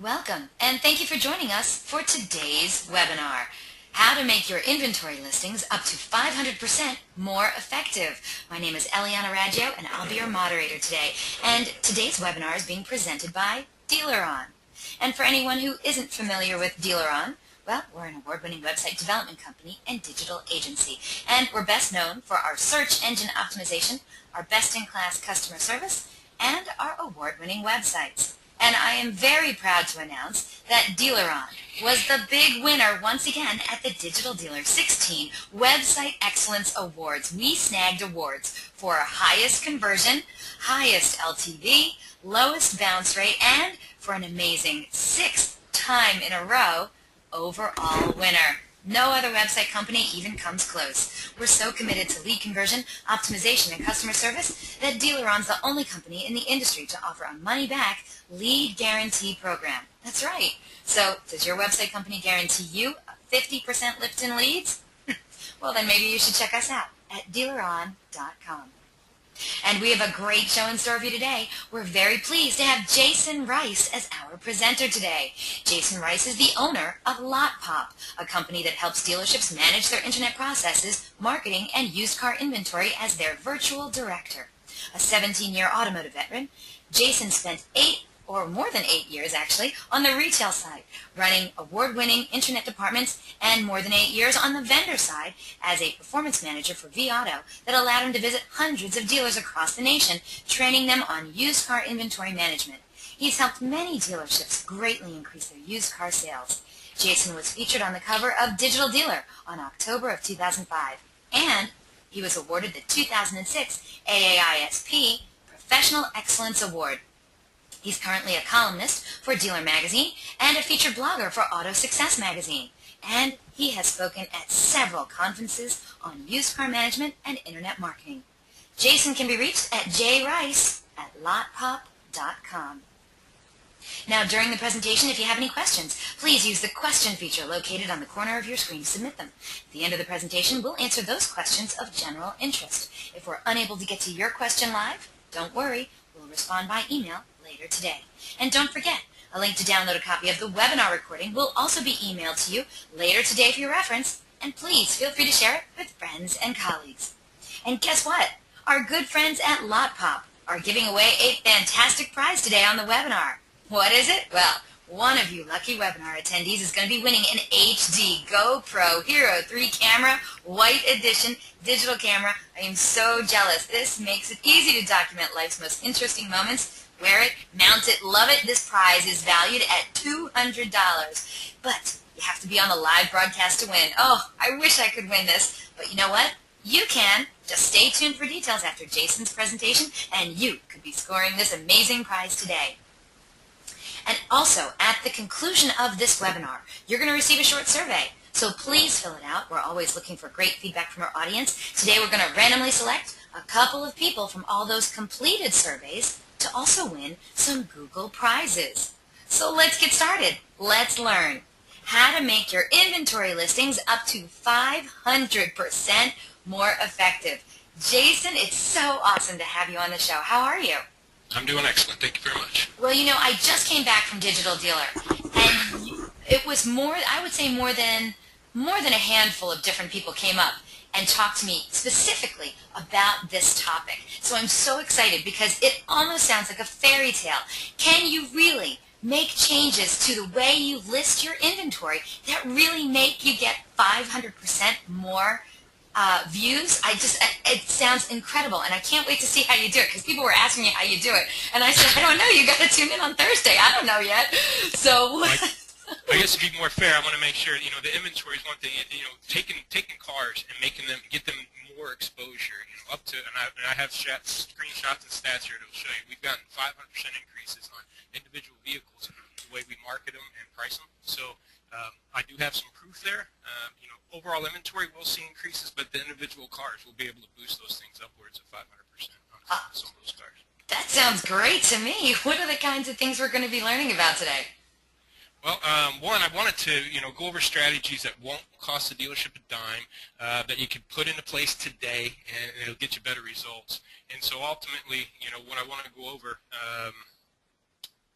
Welcome, and thank you for joining us for today's webinar, How to Make Your Inventory Listings Up to 500% More Effective. My name is Eliana Raggio, and I'll be your moderator today. And today's webinar is being presented by DealerOn. And for anyone who isn't familiar with DealerOn, well, we're an award-winning website development company and digital agency, and we're best known for our search engine optimization, our best-in-class customer service, and our award-winning websites. And I am very proud to announce that DealerOn was the big winner once again at the Digital Dealer 16 Website Excellence Awards. We snagged awards for our highest conversion, highest LTV, lowest bounce rate, and for an amazing 6th time in a row, overall winner. No other website company even comes close. We're so committed to lead conversion, optimization, and customer service that DealerOn's the only company in the industry to offer a money-back lead guarantee program. That's right. So, does your website company guarantee you a 50% lift in leads? Well, then maybe you should check us out at dealeron.com. And we have a great show in store for you today. We're very pleased to have Jasen Rice as our presenter today. Jasen Rice is the owner of LotPop, a company that helps dealerships manage their internet processes, marketing, and used car inventory as their virtual director. A 17-year automotive veteran, Jasen spent more than 8 years actually, on the retail side, running award-winning internet departments, and more than 8 years on the vendor side as a performance manager for vAuto that allowed him to visit hundreds of dealers across the nation, training them on used car inventory management. He's helped many dealerships greatly increase their used car sales. Jasen was featured on the cover of Digital Dealer on October of 2005, and he was awarded the 2006 AAISP Professional Excellence Award. He's currently a columnist for Dealer Magazine and a featured blogger for Auto Success Magazine. And he has spoken at several conferences on used car management and internet marketing. Jasen can be reached at jrice@lotpop.com. Now, during the presentation, if you have any questions, please use the question feature located on the corner of your screen to submit them. At the end of the presentation, we'll answer those questions of general interest. If we're unable to get to your question live, don't worry, we'll respond by email later today. And don't forget, a link to download a copy of the webinar recording will also be emailed to you later today for your reference, and please feel free to share it with friends and colleagues. And guess what? Our good friends at LotPop are giving away a fantastic prize today on the webinar. What is it? Well, one of you lucky webinar attendees is going to be winning an HD GoPro Hero 3 camera, white edition, digital camera. I am so jealous. This makes it easy to document life's most interesting moments. Wear it, mount it, love it. This prize is valued at $200. But you have to be on the live broadcast to win. Oh, I wish I could win this. But you know what? You can. Just stay tuned for details after Jasen's presentation, and you could be scoring this amazing prize today. And also, at the conclusion of this webinar, you're going to receive a short survey. So please fill it out. We're always looking for great feedback from our audience. Today we're going to randomly select a couple of people from all those completed surveys to also win some Google prizes. So let's get started. Let's learn how to make your inventory listings up to 500% more effective. Jasen, it's so awesome to have you on the show. How are you? I'm doing excellent. Thank you very much. Well, you know, I just came back from Digital Dealer, and it was I would say more than a handful of different people came up and talked to me specifically about this topic. So I'm so excited because it almost sounds like a fairy tale. Can you really make changes to the way you list your inventory that really make you get 500% more views? It sounds incredible, and I can't wait to see how you do it, because people were asking me how you do it, and I said, I don't know, you got to tune in on Thursday. I don't know yet. So I guess to be more fair, I want to make sure, the inventory is one thing, taking cars and get them more exposure, up to, and I have screenshots and stats here that will show you, we've gotten 500% increases on individual vehicles, the way we market them and price them. So I do have some proof there. Overall inventory will see increases, but the individual cars will be able to boost those things upwards of 500% on some of those cars. That sounds great to me. What are the kinds of things we're going to be learning about today? Well, one, I wanted to go over strategies that won't cost the dealership a dime, that you can put into place today, and it'll get you better results. And so ultimately, what I want to go over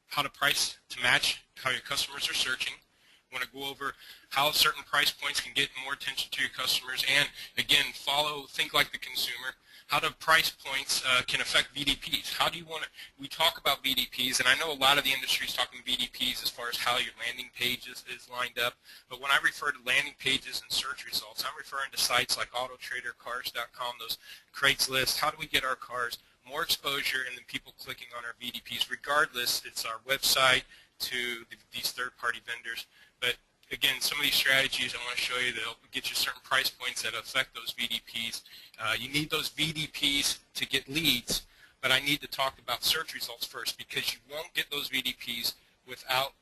how to price to match how your customers are searching. I want to go over how certain price points can get more attention to your customers, and again, think like the consumer. How the price points can affect VDPs. How do you want to, we talk about VDPs, and I know a lot of the industry is talking VDPs as far as how your landing page is lined up, but when I refer to landing pages and search results, I'm referring to sites like AutoTrader, Cars.com, those Craigslist. How do we get our cars more exposure and then people clicking on our VDPs? Regardless, it's our website to these third-party vendors. But again, some of these strategies I want to show you that will get you certain price points that affect those VDPs. You need those VDPs to get leads, but I need to talk about search results first, because you won't get those VDPs without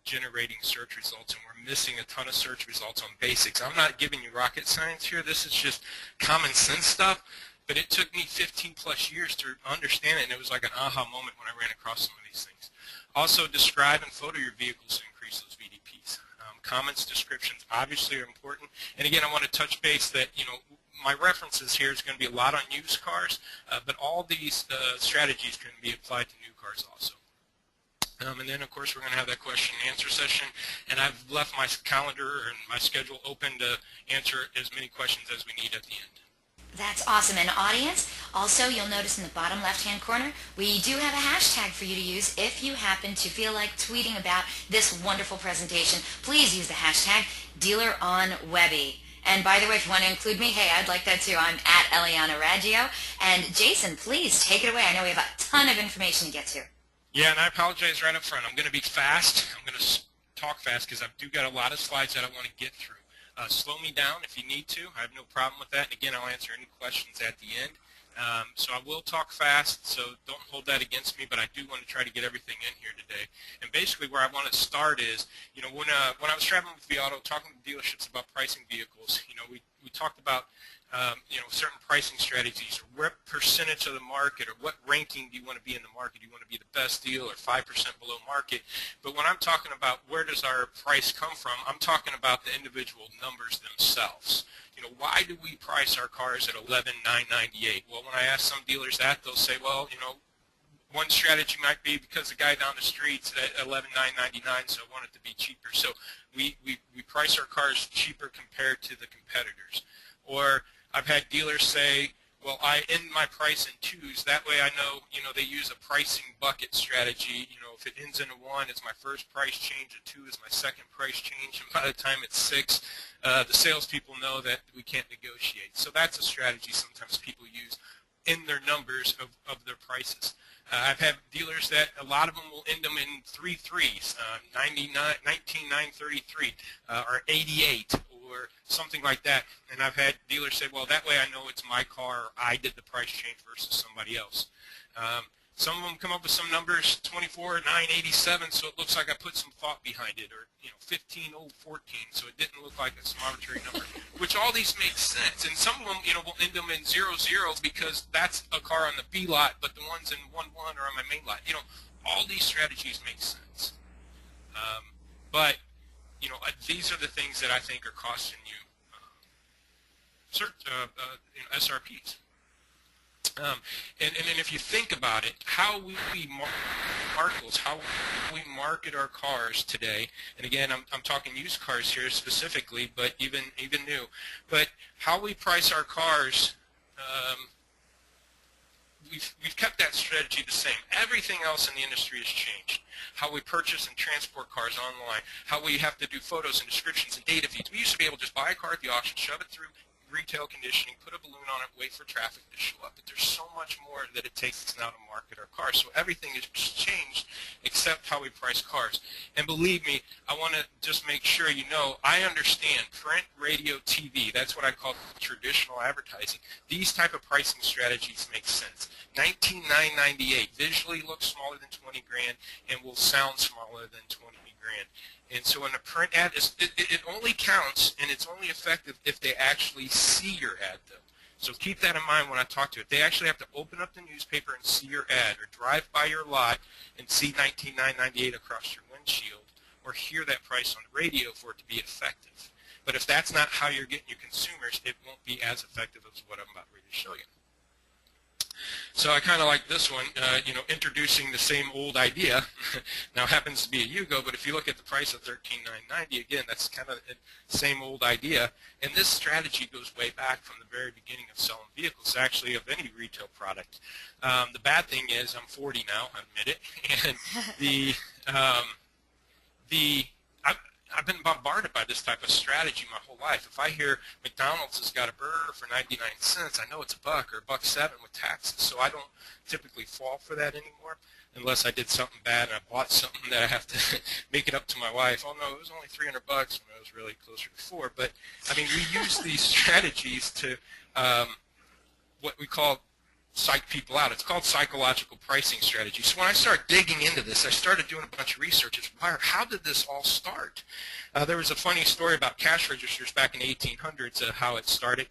generating search results, and we're missing a ton of search results on basics. I'm not giving you rocket science here. This is just common sense stuff, but it took me 15 plus years to understand it, and it was like an aha moment when I ran across some of these things. Also, describe and photo your vehicles to increase those VDPs. Comments, descriptions obviously are important, and again, I want to touch base that, you know, my references here is going to be a lot on used cars, but all these strategies can be applied to new cars also. And then, of course, we're going to have that question and answer session, and I've left my calendar and my schedule open to answer as many questions as we need at the end. That's awesome. And audience, also you'll notice in the bottom left-hand corner, we do have a hashtag for you to use if you happen to feel like tweeting about this wonderful presentation. Please use the hashtag DealerOnWebby. And by the way, if you want to include me, hey, I'd like that too. I'm at Eliana Raggio. And Jason, please take it away. I know we have a ton of information to get to. Yeah, and I apologize right up front. I'm going to be fast. I'm going to talk fast because I've got a lot of slides that I want to get through. Slow me down if you need to. I have no problem with that. And again, I'll answer any questions at the end. So I will talk fast, so don't hold that against me, but I do want to try to get everything in here today. And basically where I want to start is, you know, when I was traveling with VAuto, talking to dealerships about pricing vehicles, you know, we talked about, you know, certain pricing strategies, or what percentage of the market, or what ranking do you want to be in the market? Do you want to be the best deal or 5% below market? But when I'm talking about where does our price come from, I'm talking about the individual numbers themselves. You know, why do we price our cars at $11,998? Well, when I ask some dealers that, they'll say, well, you know, one strategy might be because the guy down the street's at $11,999, so I want it to be cheaper. So we price our cars cheaper compared to the competitors. Or I've had dealers say, well, I end my price in twos. That way I know, you know, they use a pricing bucket strategy. You know, if it ends in a 1, it's my first price change. A 2 is my second price change. And by the time it's 6, the salespeople know that we can't negotiate. So that's a strategy sometimes people use in their numbers of their prices. I've had dealers that a lot of them will end them in 3 3s, 19,933, or 88, or something like that. And I've had dealers say, well, that way I know it's my car, or I did the price change versus somebody else. Some of them come up with some numbers, 24,987, so it looks like I put some thought behind it, or, you know, 15,014, so it didn't look like some arbitrary number, which all these make sense. And some of them, you know, will end them in 00 because that's a car on the B lot, but the ones in 11 are on my main lot. You know, all these strategies make sense. But, you know, these are the things that I think are costing you, you know, SRPs. And if you think about it, how we market our cars today, and again, I'm talking used cars here specifically, but even new, but how we price our cars, we've kept that strategy the same. Everything else in the industry has changed. How we purchase and transport cars online, how we have to do photos and descriptions and data feeds. We used to be able to just buy a car at the auction, shove it through retail conditioning, put a balloon on it, wait for traffic to show up. But there's so much more that it takes now to market our cars. So everything has changed except how we price cars. And believe me, I want to just make sure you know, I understand print, radio, TV. That's what I call traditional advertising. These type of pricing strategies make sense. 19,998 visually looks smaller than 20 grand and will sound smaller than 20 grand. And so in a print ad, it only counts and it's only effective if they actually see your ad, though. So keep that in mind when I talk to it. They actually have to open up the newspaper and see your ad, or drive by your lot and see 19,998 across your windshield, or hear that price on the radio for it to be effective. But if that's not how you're getting your consumers, it won't be as effective as what I'm about ready to show you. So I kind of like this one, introducing the same old idea. Now it happens to be a Yugo, but if you look at the price of $13,990, again, that's kind of the same old idea. And this strategy goes way back from the very beginning of selling vehicles, actually, of any retail product. The bad thing is I'm 40 now, I admit it, and I've been bombarded by this type of strategy my whole life. If I hear McDonald's has got a burger for 99 cents, I know it's $1 or $1.07 with taxes. So I don't typically fall for that anymore unless I did something bad and I bought something that I have to make it up to my wife. Oh no, it was only $300 when it was really closer to $4. But I mean, we use these strategies to what we call psych people out. It's called psychological pricing strategy. So when I started digging into this, I started doing a bunch of research. How did this all start? There was a funny story about cash registers back in the 1800s, how it started.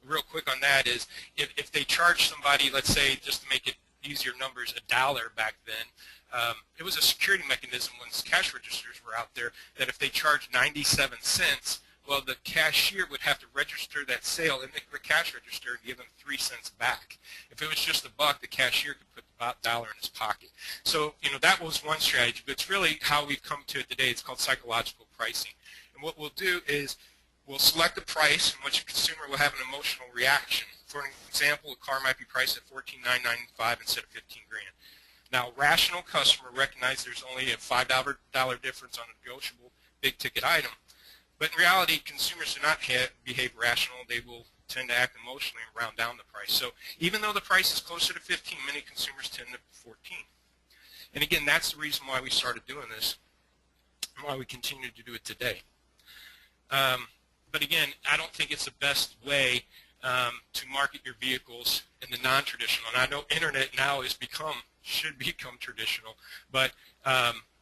Real quick on that is if they charged somebody, let's say, just to make it easier numbers, $1 back then, it was a security mechanism when cash registers were out there that if they charged 97 cents, well, the cashier would have to register that sale in the cash register and give them 3 cents back. If it was just $1, the cashier could put about $1 in his pocket. So, that was one strategy, but it's really how we've come to it today. It's called psychological pricing. And what we'll do is we'll select a price in which a consumer will have an emotional reaction. For an example, a car might be priced at $14,995 instead of $15,000. Now, a rational customer recognizes there's only a $5 difference on a negotiable big-ticket item. But in reality, consumers do not behave rational. They will tend to act emotionally and round down the price. So even though the price is closer to 15, many consumers tend to 14. And again, that's the reason why we started doing this and why we continue to do it today. But again, I don't think it's the best way to market your vehicles in the non-traditional. And I know internet now should become traditional. But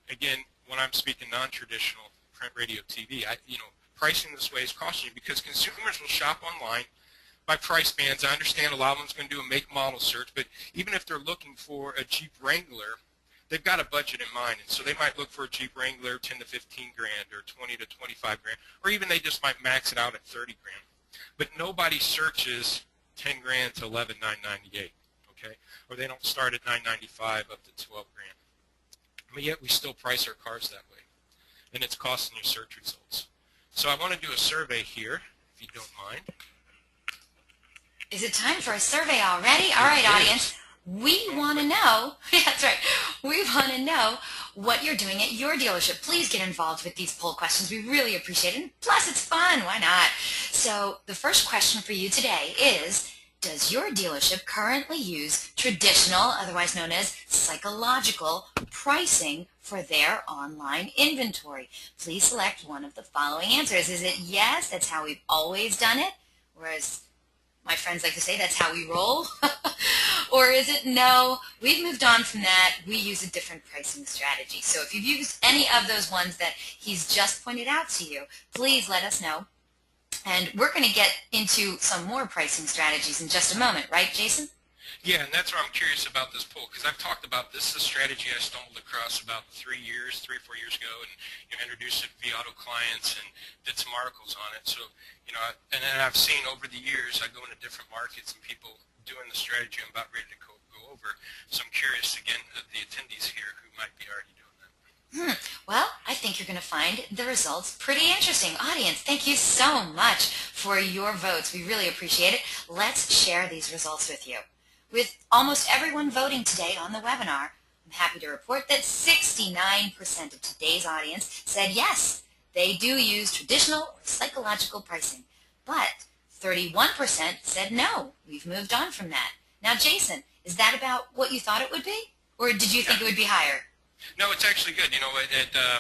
again, when I'm speaking non-traditional, print, radio, TV, pricing this way is costing you because consumers will shop online by price bands. I understand a lot of them's going to do a make model search, but even if they're looking for a Jeep Wrangler, they've got a budget in mind, and so they might look for a Jeep Wrangler 10 to 15 grand or 20 to 25 grand, or even they just might max it out at 30 grand. But nobody searches 10 grand to 11,998, okay? Or they don't start at 995 up to 12 grand. But yet we still price our cars that way, and it's costing you search results. So I want to do a survey here, if you don't mind. Is it time for a survey already? All right, audience. We want to know, that's right, we want to know what you're doing at your dealership. Please get involved with these poll questions. We really appreciate it. And plus, it's fun. Why not? So the first question for you today is, does your dealership currently use traditional, otherwise known as psychological, pricing for their online inventory? Please select one of the following answers. Is it yes, that's how we've always done it, whereas my friends like to say that's how we roll? Or is it no, we've moved on from that, we use a different pricing strategy? So if you've used any of those ones that he's just pointed out to you, please let us know. And we're going to get into some more pricing strategies in just a moment, right, Jason? Yeah, and that's where I'm curious about this poll, because I've talked about this is a strategy I stumbled across about 3 or 4 years ago, and introduced it to V-Auto clients and did some articles on it. So, and then I've seen over the years, I go into different markets and people doing the strategy I'm about ready to go over. So I'm curious, again, the attendees here who might be already doing that. Well, I think you're going to find the results pretty interesting. Audience, thank you so much for your votes. We really appreciate it. Let's share these results with you. With almost everyone voting today on the webinar, I'm happy to report that 69% of today's audience said yes, they do use traditional or psychological pricing. But 31% said no, we've moved on from that. Now, Jason, is that about what you thought it would be? Or did you think it would be higher? No, it's actually good.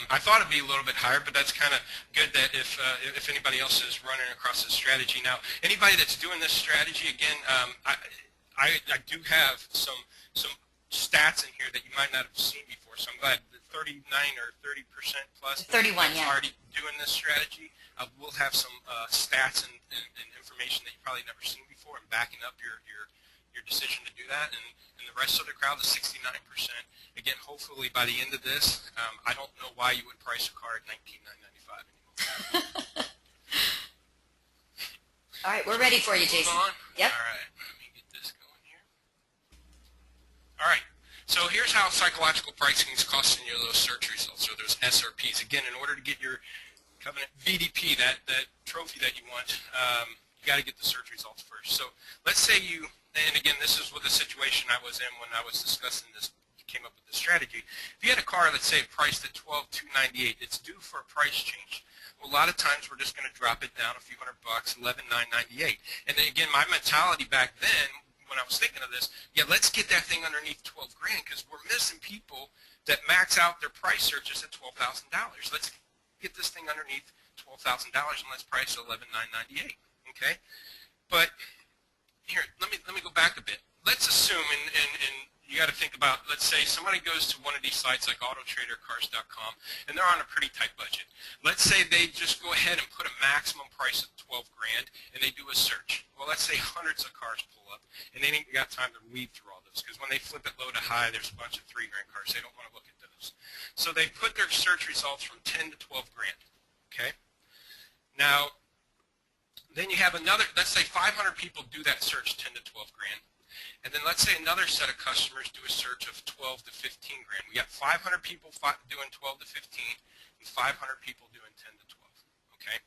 I thought it'd be a little bit higher, but that's kind of good that if anybody else is running across this strategy. Now, anybody that's doing this strategy, again, I do have some stats in here that you might not have seen before. So I'm glad that 39 or 30% plus 31, yeah. already doing this strategy. We'll have some stats and information that you've probably never seen before and backing up your decision to do that. And the rest of the crowd, the 69%, again, hopefully by the end of this, I don't know why you would price a car at $19,995 anymore. All right, we're ready for you, Jason. On? Yep. All right, let me get this going here. So here's how psychological pricing is costing you those search results, or those SRPs. Again, in order to get your Covenant VDP, that trophy that you want, you got to get the search results first. So let's say you, and again, this is with the situation I was in when I was discussing this, came up with this strategy. If you had a car, let's say, priced at $12,298, it's due for a price change. Well, a lot of times we're just going to drop it down a few $100, $11,998. And then again, my mentality back then, when I was thinking of this, yeah, let's get that thing underneath 12 grand, because we're missing people that max out their price searches at $12,000. Let's get this thing underneath $12,000 and let's price it $11,998. Okay, but here, let me go back a bit. Let's assume, and you got to think about, let's say somebody goes to one of these sites like AutoTrader, Cars.com, and they're on a pretty tight budget. Let's say they just go ahead and put a maximum price of 12 grand, and they do a search. Well, let's say hundreds of cars pull up, and they ain't got time to weed through all those, because when they flip it low to high, there's a bunch of 3 grand cars. They don't want to look at those. So they put their search results from 10 to 12 grand. Okay. Now, then you have another, let's say 500 people do that search, 10 to 12 grand. And then let's say another set of customers do a search of 12 to 15 grand. We got 500 people doing 12 to 15 and 500 people doing 10 to 12. Okay?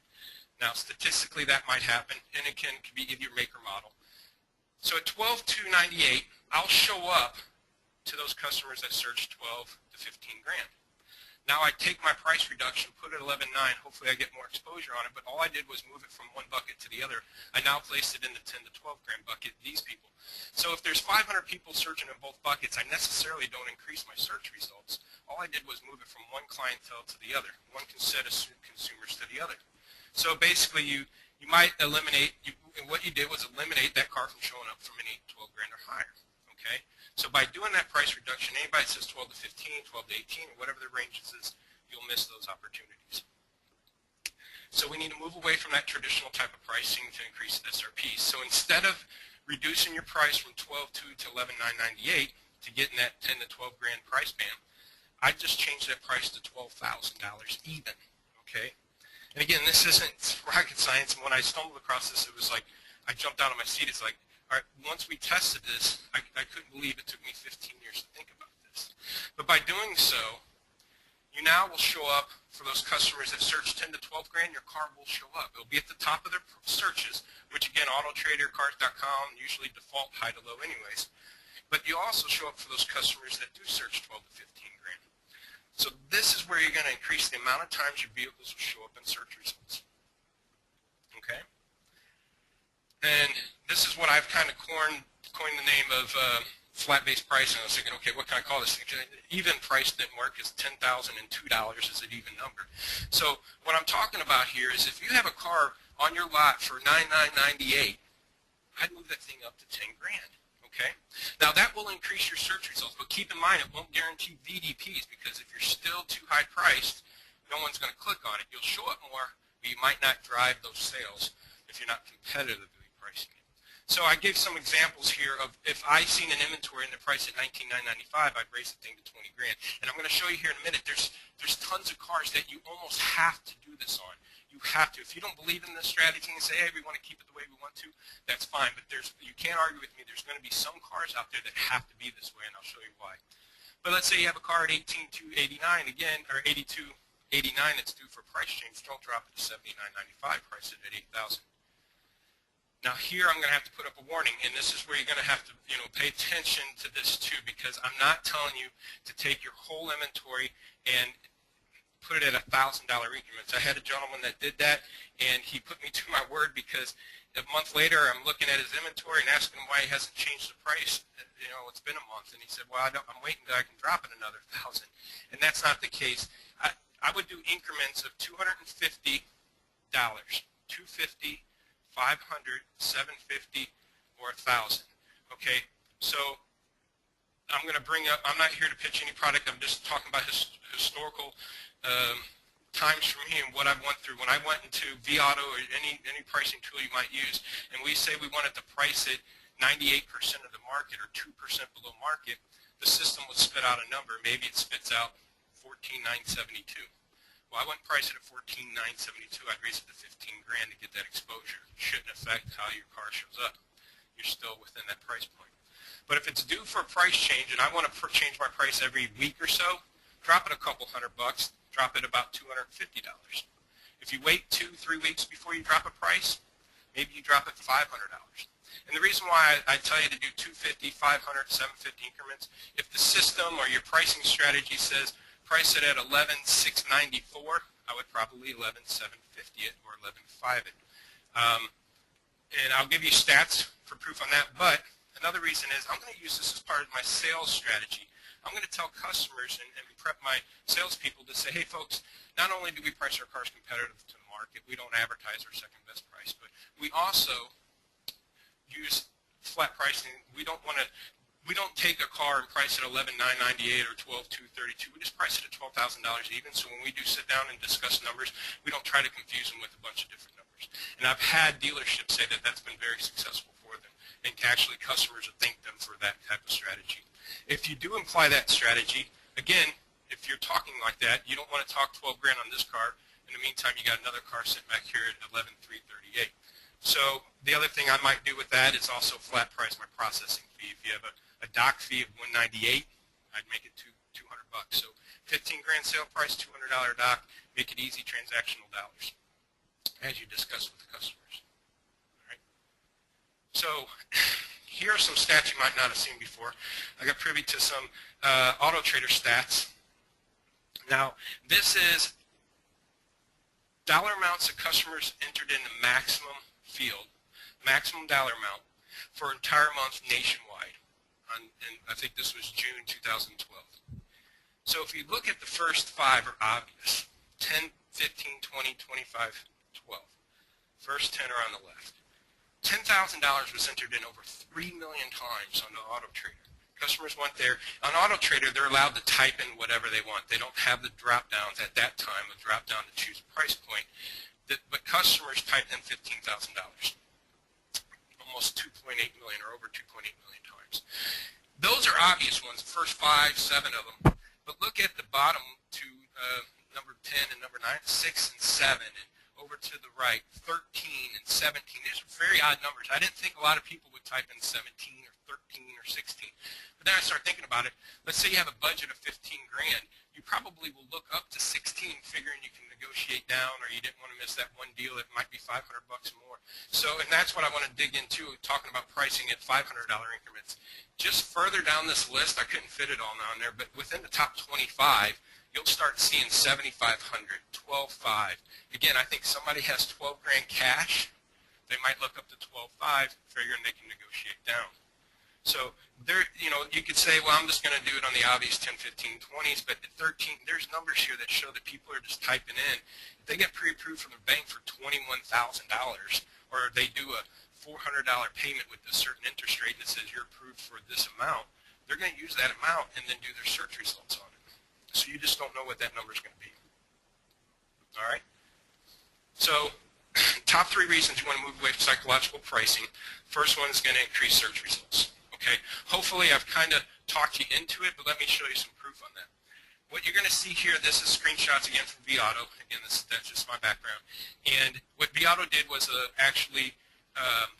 Now, statistically, that might happen, and it can be either make or model. So at 12,298, I'll show up to those customers that search 12 to 15 grand. Now I take my price reduction, put it at 11.9. Hopefully I get more exposure on it, but all I did was move it from one bucket to the other. I now placed it in the 10 to 12 grand bucket, these people. So if there's 500 people searching in both buckets, I necessarily don't increase my search results. All I did was move it from one clientele to the other, one set of consumers to the other. So basically you might eliminate, what you did was eliminate that car from showing up from any 12 grand or higher. Okay? So by doing that price reduction, anybody that says 12 to 15, 12 to 18, or whatever the range is, you'll miss those opportunities. So we need to move away from that traditional type of pricing to increase SRPs. So instead of reducing your price from 12.2 to 11,998 to get in that 10 to 12 grand price band, I just changed that price to $12,000 even. Okay? And again, this isn't rocket science. And when I stumbled across this, it was like I jumped out of my seat. It's like, all right, once we tested this, I couldn't believe it took me 15 years to think about this. But by doing so, you now will show up for those customers that search 10 to 12 grand, your car will show up. It'll be at the top of their searches, which again, AutoTrader, Cars.com, usually default high to low anyways. But you also show up for those customers that do search 12 to 15 grand. So this is where you're going to increase the amount of times your vehicles will show up in search results. Okay? And this is what I've kind of coined the name of flat-based pricing. I was thinking, okay, what can I call this? Even price didn't work, because $10,002 is an even number. So what I'm talking about here is if you have a car on your lot for $9,998, I'd move that thing up to 10 grand. Okay? Now that will increase your search results, but keep in mind it won't guarantee VDPs, because if you're still too high priced, no one's going to click on it. You'll show up more, but you might not drive those sales if you're not competitively pricing it. So I gave some examples here of if I seen an inventory and the price at $19,995, I'd raise the thing to 20 grand. And I'm going to show you here in a minute, there's tons of cars that you almost have to do this on. You have to. If you don't believe in this strategy and say, hey, we want to keep it the way we want to, that's fine. But you can't argue with me. There's going to be some cars out there that have to be this way, and I'll show you why. But let's say you have a car at $18,289 again, or $82,89 that's due for price change. Don't drop it to $79.95, price it at $8,000. Now here I'm going to have to put up a warning, and this is where you're going to have to pay attention to this too, because I'm not telling you to take your whole inventory and put it at $1,000 increments. I had a gentleman that did that, and he put me to my word, because a month later I'm looking at his inventory and asking him why he hasn't changed the price. It's been a month, and he said, well, I'm waiting until I can drop it another $1,000, and that's not the case. I would do increments of $250, $250, $500, $750, or $1,000. Okay, so I'm going to bring up, I'm not here to pitch any product, I'm just talking about historical times for me and what I've went through. When I went into vAuto or any pricing tool you might use, and we say we wanted to price it 98% of the market or 2% below market, the system would spit out a number. Maybe it spits out 14,972. Well, I wouldn't price it at 14,972. I'd raise it to 15 grand to get that exposure. It shouldn't affect how your car shows up. You're still within that price point. But if it's due for a price change and I want to change my price every week or so, drop it a couple $100, drop it about $250. If you wait 2-3 weeks before you drop a price, maybe you drop it $500. And the reason why I tell you to do 250, 500, 750 increments, if the system or your pricing strategy says price it at 11,694, I would probably 11,750 it or 11,500 it. And I'll give you stats for proof on that, but another reason is I'm going to use this as part of my sales strategy. I'm going to tell customers and prep my salespeople to say, hey folks, not only do we price our cars competitive to the market, we don't advertise our second best price, but we also use flat pricing. We don't take a car and price it $11,998 or $12,232. We just price it at $12,000 even. So when we do sit down and discuss numbers, we don't try to confuse them with a bunch of different numbers. And I've had dealerships say that that's been very successful for them, and actually customers will thank them for that type of strategy. If you do imply that strategy, again, if you're talking like that, you don't want to talk 12 grand on this car. In the meantime, you got another car sitting back here at 11,338. So the other thing I might do with that is also flat price my processing fee. If you have a dock fee of $198, I'd make it $200. So 15 grand sale price, $200 dock, make it easy transactional dollars, as you discuss with the customers. All right. So here are some stats you might not have seen before. I got privy to some Auto Trader stats. Now, this is dollar amounts that customers entered in the maximum field, maximum dollar amount for entire month nationwide. And I think this was June 2012. So if you look at the first 5 are obvious, 10, 15, 20, 25, 12. First 10 are on the left. $10,000 was entered in over 3 million times on the Auto Trader. Customers went there. On Auto Trader, they're allowed to type in whatever they want. They don't have the drop-downs at that time, a drop-down to choose a price point. But customers typed in $15,000, almost 2.8 million or over 2.8 million times. Those are obvious ones, the first 5, 7 of them. But look at the bottom to number 10 and number 9, 6 and 7, and over to the right, 13 and 17. These are very odd numbers. I didn't think a lot of people would type in 17 or 13 or 16. But then I started thinking about it. Let's say you have a budget of 15 grand. You probably will look up to 16 figuring you can negotiate down, or you didn't want to miss that one deal that might be $500 more. So, and that's what I want to dig into, talking about pricing at $500 increments. Just further down this list, I couldn't fit it all down there, but within the top 25, you'll start seeing 7,500, 12,500. Again, I think somebody has 12 grand cash. They might look up to 12,500, figuring they can negotiate down. So there, you could say, well, I'm just going to do it on the obvious 10, 15, 20s, but at 13, there's numbers here that show that people are just typing in. If they get pre-approved from the bank for $21,000, or they do a $400 payment with a certain interest rate that says you're approved for this amount, they're going to use that amount and then do their search results on it. So you just don't know what that number is going to be. All right? So top 3 reasons you want to move away from psychological pricing. First one is going to increase search results. Okay, hopefully I've kind of talked you into it, but let me show you some proof on that. What you're going to see here, this is screenshots again from vAuto. Again, that's just my background. And what vAuto did was actually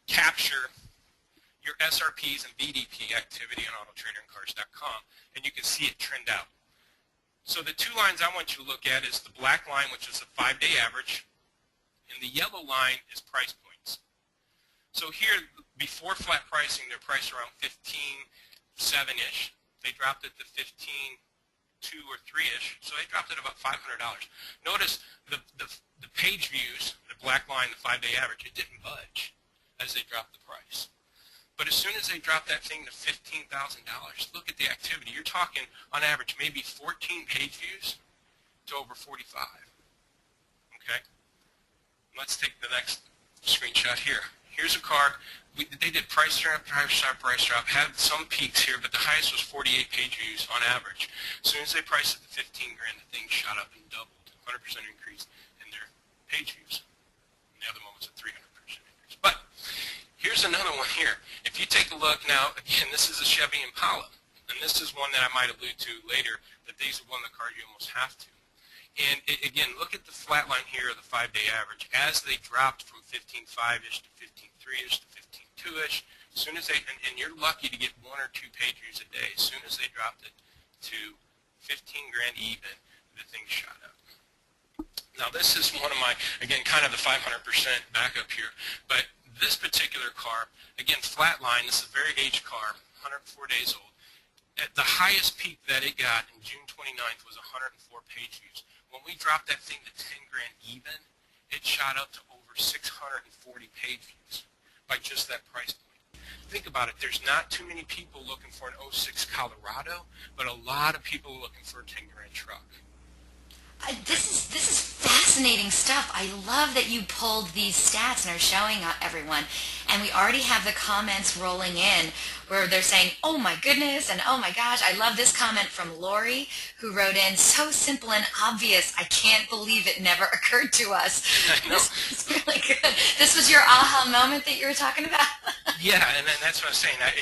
capture your SRPs and VDP activity on AutoTraderandCars.com, and you can see it trend out. So the 2 lines I want you to look at is the black line, which is a 5-day average, and the yellow line is price points. So here, before flat pricing, they're priced around 15.7-ish. They dropped it to 15.2 or 3-ish, so they dropped it about $500. Notice the page views, the black line, the 5-day average, it didn't budge as they dropped the price. But as soon as they dropped that thing to $15,000, look at the activity. You're talking, on average, maybe 14 page views to over 45. Okay? Let's take the next screenshot here. Here's a car. They did price drop, price drop, had some peaks here, but the highest was 48 page views on average. As soon as they priced it to 15 grand, the thing shot up and doubled, 100% increase in their page views. And the other one was a 300% increase. But here's another one here. If you take a look now, again, this is a Chevy Impala, and this is one that I might allude to later, that these are one of the cars you almost have to. And again, look at the flat line here, the 5-day average. As they dropped from 15.5-ish to 15.3-ish to 15.2-ish, As soon as they, and you're lucky to get 1 or 2 page views a day, as soon as they dropped it to 15 grand even, the thing shot up. Now this is one of my, again, kind of the 500% backup here, but this particular car, again, flatline, this is a very aged car, 104 days old. At the highest peak that it got in June 29th was 104 page views. When we dropped that thing to 10 grand even, it shot up to over 640 page views by just that price point. Think about it. There's not too many people looking for an '06 Colorado, but a lot of people looking for a 10 grand truck. This is fascinating stuff. I love that you pulled these stats and are showing everyone. And we already have the comments rolling in where they're saying, oh my goodness, and oh my gosh. I love this comment from Lori who wrote in, so simple and obvious, I can't believe it never occurred to us. I know. This is really good. This was your aha moment that you were talking about? Yeah, and then that's what I'm saying. I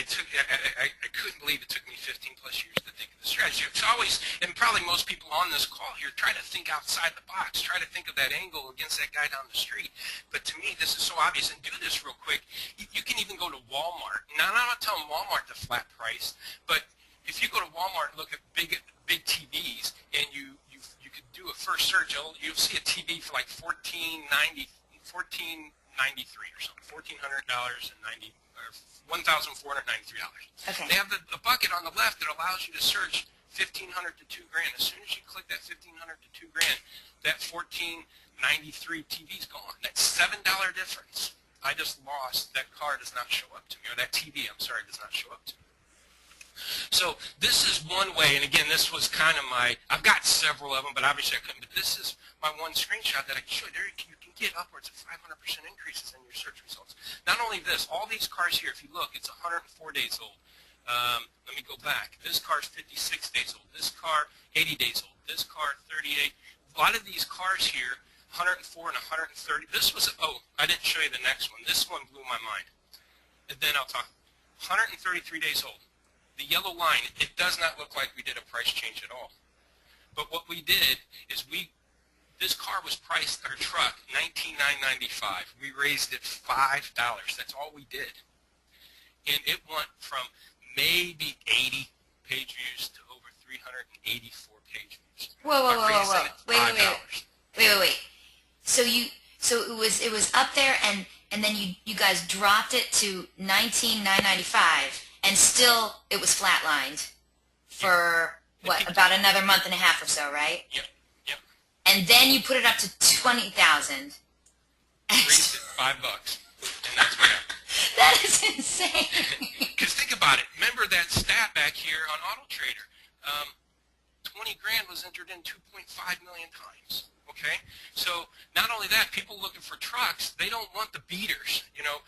couldn't believe it took me 15 plus years to think of the strategy. It's always, and probably most people on this call here, try to think outside the box. Try to think of that angle against that guy down the street. But to me, this is so obvious. And do this real quick. You can even go to Walmart. Now, I'm not telling Walmart the flat price, but if you go to Walmart and look at big TVs, and you could do a first search, you'll see a TV for like $1,493 or something, $1,400.90 or $1,493. Okay. They have a bucket on the left that allows you to search 1,500 to 2 grand. As soon as you click that 1,500 to 2 grand, that 1,493 TV's gone. That $7 difference I just lost, that car does not show up to me, or that TV, I'm sorry, does not show up to me. So this is one way, and again, this was kind of I've got several of them, but obviously I couldn't, but this is my one screenshot that I can show you. There you can get upwards of 500% increases in your search results. Not only this, all these cars here, if you look, it's 104 days old. Let me go back. This car is 56 days old. This car, 80 days old. This car, 38. A lot of these cars here, 104 and 130. This was, oh, I didn't show you the next one. This one blew my mind. And then I'll talk. 133 days old. The yellow line, it does not look like we did a price change at all. But what we did is this car was priced, our truck, $19,995. We raised it $5. That's all we did. And it went from maybe 80 page views to over 384 page views. Whoa. Wait. So it was up there, and then you guys dropped it to $19,995, and still it was flatlined for what, about another month and a half or so, right? Yep. And then you put it up to $20,000. Raised it $5, and that's what happened. That is insane. Because think about it. Remember that stat back here on Auto Trader. 20 grand was entered in 2.5 million times. Okay? So not only that, people looking for trucks, they don't want the beaters. You know,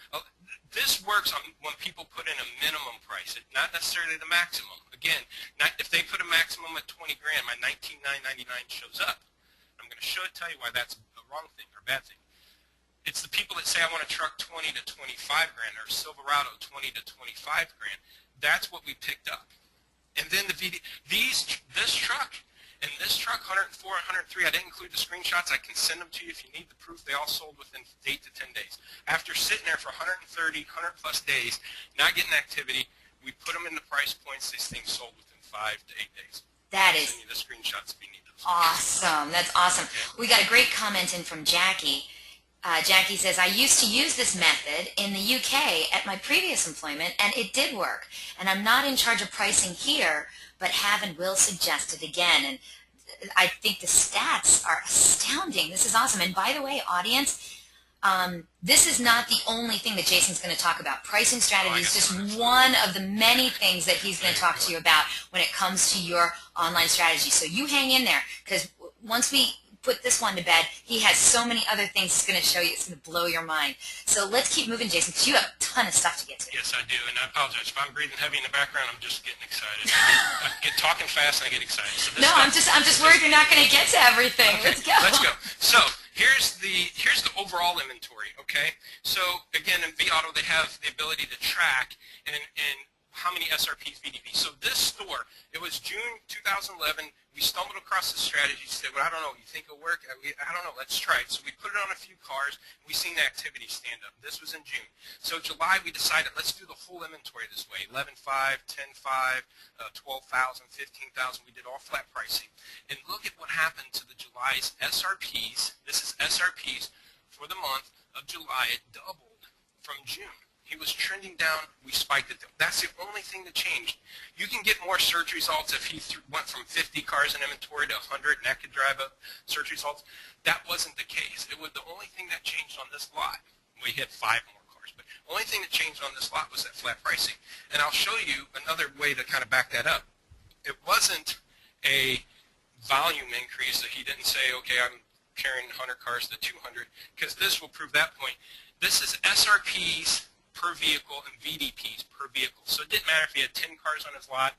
this works on when people put in a minimum price, not necessarily the maximum. Again, if they put a maximum at 20 grand, my $19,999 shows up. I'm going to tell you why that's a wrong thing or a bad thing. It's the people that say I want a truck 20 to 25 grand or Silverado 20 to 25 grand. That's what we picked up. And then this truck and this truck, 104, 103, I didn't include the screenshots. I can send them to you if you need the proof. They all sold within 8 to 10 days. After sitting there for 130, 100 plus days, not getting activity, we put them in the price points. These things sold within 5 to 8 days. That I'll is send you the screenshots if you need those. awesome. That's awesome. Okay. We got a great comment in from Jackie. Jackie says, I used to use this method in the UK at my previous employment, and it did work. And I'm not in charge of pricing here, but have and will suggest it again. And I think the stats are astounding. This is awesome. And by the way, audience, this is not the only thing that Jasen's going to talk about. Pricing strategy is just one of the many things that he's going to talk to you about when it comes to your online strategy. So you hang in there, because once we put this one to bed, he has so many other things he's going to show you. It's going to blow your mind. So let's keep moving, Jasen, because you have a ton of stuff to get to. Yes, I do, and I apologize. If I'm breathing heavy in the background, I'm just getting excited. I get talking fast, and I get excited. So no, I'm just worried you're not going to get to everything. Okay, let's go. Let's go. So here's the overall inventory, okay? So again, in VAuto, they have the ability to track, and how many SRPs, VDPs. So this store, it was June 2011. We stumbled across this strategy, said, well, I don't know, you think it'll work? I don't know, let's try it. So we put it on a few cars, and we seen the activity stand up. This was in June. So July, we decided, let's do the whole inventory this way, 11.5, 10.5, 12,000, 15,000. We did all flat pricing. And look at what happened to the July's SRPs. This is SRPs for the month of July. It doubled from June. He was trending down, we spiked it. That's the only thing that changed. You can get more search results if he went from 50 cars in inventory to 100, and that could drive up search results. That wasn't the case. It was the only thing that changed on this lot. We hit 5 more cars, but the only thing that changed on this lot was that flat pricing. And I'll show you another way to kind of back that up. It wasn't a volume increase that he didn't say, okay, I'm carrying 100 cars to 200, because this will prove that point. This is SRPs per vehicle and VDPs per vehicle. So it didn't matter if he had 10 cars on his lot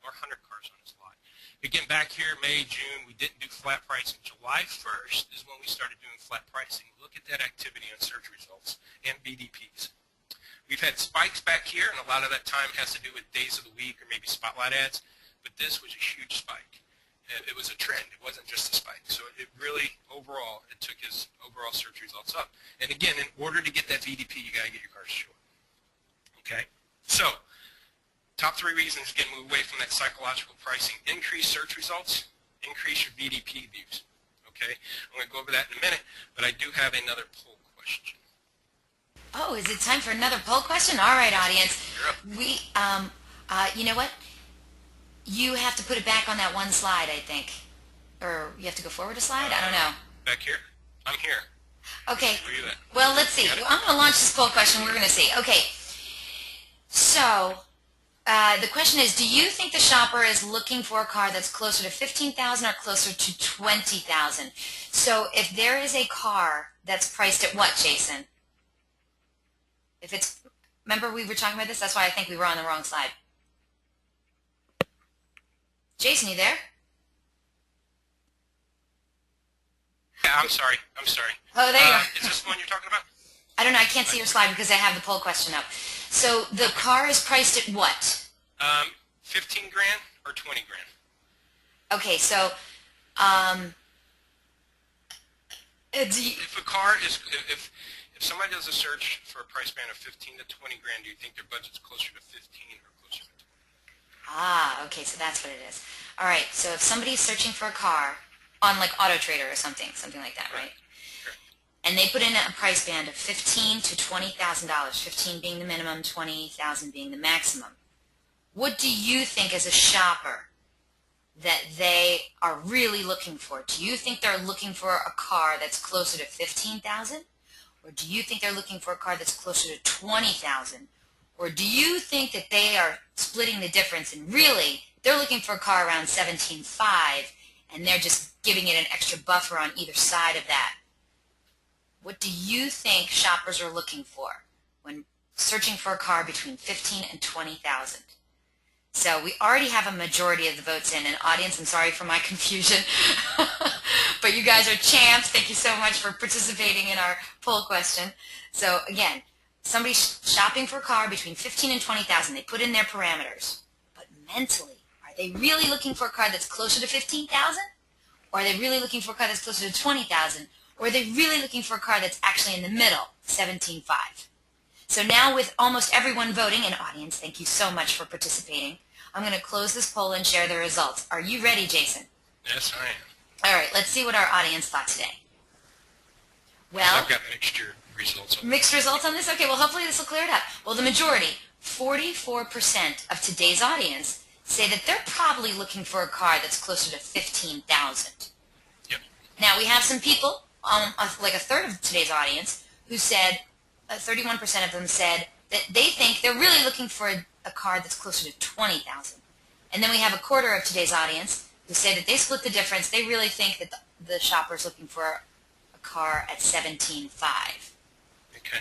or 100 cars on his lot. Again, back here, May, June, we didn't do flat pricing. July 1st is when we started doing flat pricing. Look at that activity on search results and VDPs. We've had spikes back here, and a lot of that time has to do with days of the week or maybe spotlight ads, but this was a huge spike. It was a trend. It wasn't just a spike. So it really, overall, it took his overall search results up. And again, in order to get that VDP, you got to get your cars short. Okay, so top 3 reasons, again, move away from that psychological pricing. Increase search results, increase your VDP views. Okay, I'm going to go over that in a minute, but I do have another poll question. Oh, is it time for another poll question? All right, audience. We, you know what? You have to put it back on that one slide, I think. Or you have to go forward a slide? I don't know. Back here? I'm here. Okay. Where are you at? Well, let's see. I'm going to launch this poll question. We're going to see. Okay. So, the question is, do you think the shopper is looking for a car that's closer to 15,000 or closer to 20,000? So, if there is a car that's priced at what, Jason? If it's, remember we were talking about this? That's why I think we were on the wrong slide. Jason, you there? Yeah, I'm sorry. Oh, there you are. Is this the one you're talking about? I don't know. I can't see your slide because I have the poll question up. So the car is priced at what? 15 grand or 20 grand. Okay, so if a car is, if somebody does a search for a price band of 15 to 20 grand, do you think their budget's closer to 15 or closer to 20? Ah, okay, so that's what it is. All right, so if somebody's searching for a car on like Auto Trader or something like that, right? And they put in a price band of $15,000 to $20,000, 15 being the minimum, 20,000 being the maximum. What do you think as a shopper that they are really looking for? Do you think they're looking for a car that's closer to 15,000? Or do you think they're looking for a car that's closer to 20,000? Or do you think that they are splitting the difference and really they're looking for a car around 17.5 and they're just giving it an extra buffer on either side of that? What do you think shoppers are looking for when searching for a car between 15 and 20,000? So we already have a majority of the votes in. And audience, I'm sorry for my confusion, but you guys are champs. Thank you so much for participating in our poll question. So again, somebody's shopping for a car between 15 and 20,000. They put in their parameters. But mentally, are they really looking for a car that's closer to 15,000? Or are they really looking for a car that's closer to 20,000? Or are they really looking for a car that's actually in the middle, 17.5? So now with almost everyone voting, and audience, thank you so much for participating, I'm going to close this poll and share the results. Are you ready, Jason? Yes, I am. All right, let's see what our audience thought today. Well, I've got mixed results. Mixed results on this? Okay, well, hopefully this will clear it up. Well, the majority, 44% of today's audience, say that they're probably looking for a car that's closer to 15,000. Yep. Now, we have some people, like a third of today's audience, who said, 31% of them said that they think they're really looking for a car that's closer to 20,000. And then we have a quarter of today's audience who say that they split the difference. They really think that the shopper's looking for a car at 17.5. Okay.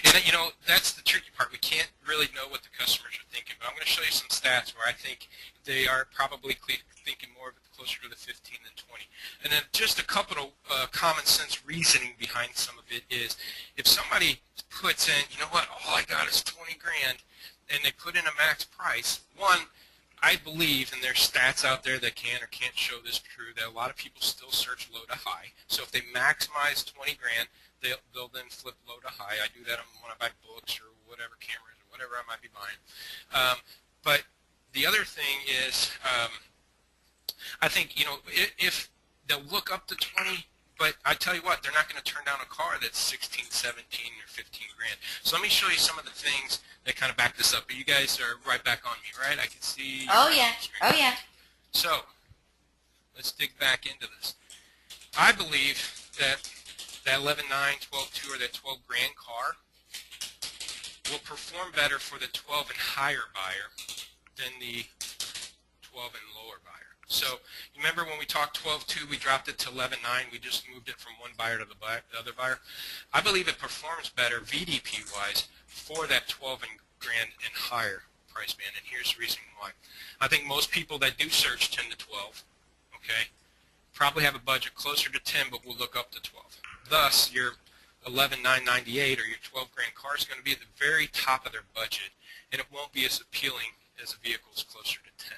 And, you know, that's the tricky part. We can't really know what the customers are thinking. But I'm going to show you some stats where I think they are probably thinking more of it closer to the 15 than 20. And then just a couple of common sense reasoning behind some of it is if somebody puts in, you know what, all I got is 20 grand, and they put in a max price, one, I believe, and there's stats out there that can or can't show this true, that a lot of people still search low to high. So if they maximize 20 grand, they'll then flip low to high. I do that when I buy books or whatever, cameras or whatever I might be buying. But the other thing is, I think, if they'll look up to 20, but I tell you what, they're not going to turn down a car that's 16, 17, or 15 grand. So let me show you some of the things that kind of back this up. But you guys are right back on me, right? I can see. Oh, yeah. Oh, yeah. So let's dig back into this. I believe that 11.9, 12.2, or that 12 grand car will perform better for the 12 and higher buyer than the 12 and lower buyer. So you remember when we talked 12.2, we dropped it to 11.9. We just moved it from one buyer to the other buyer. I believe it performs better VDP-wise for that 12 and grand and higher price band, and here's the reason why. I think most people that do search 10 to 12, okay, probably have a budget closer to 10, but will look up to 12. Thus, your 11,998 or your 12 grand car is going to be at the very top of their budget, and it won't be as appealing as a vehicle is closer to 10.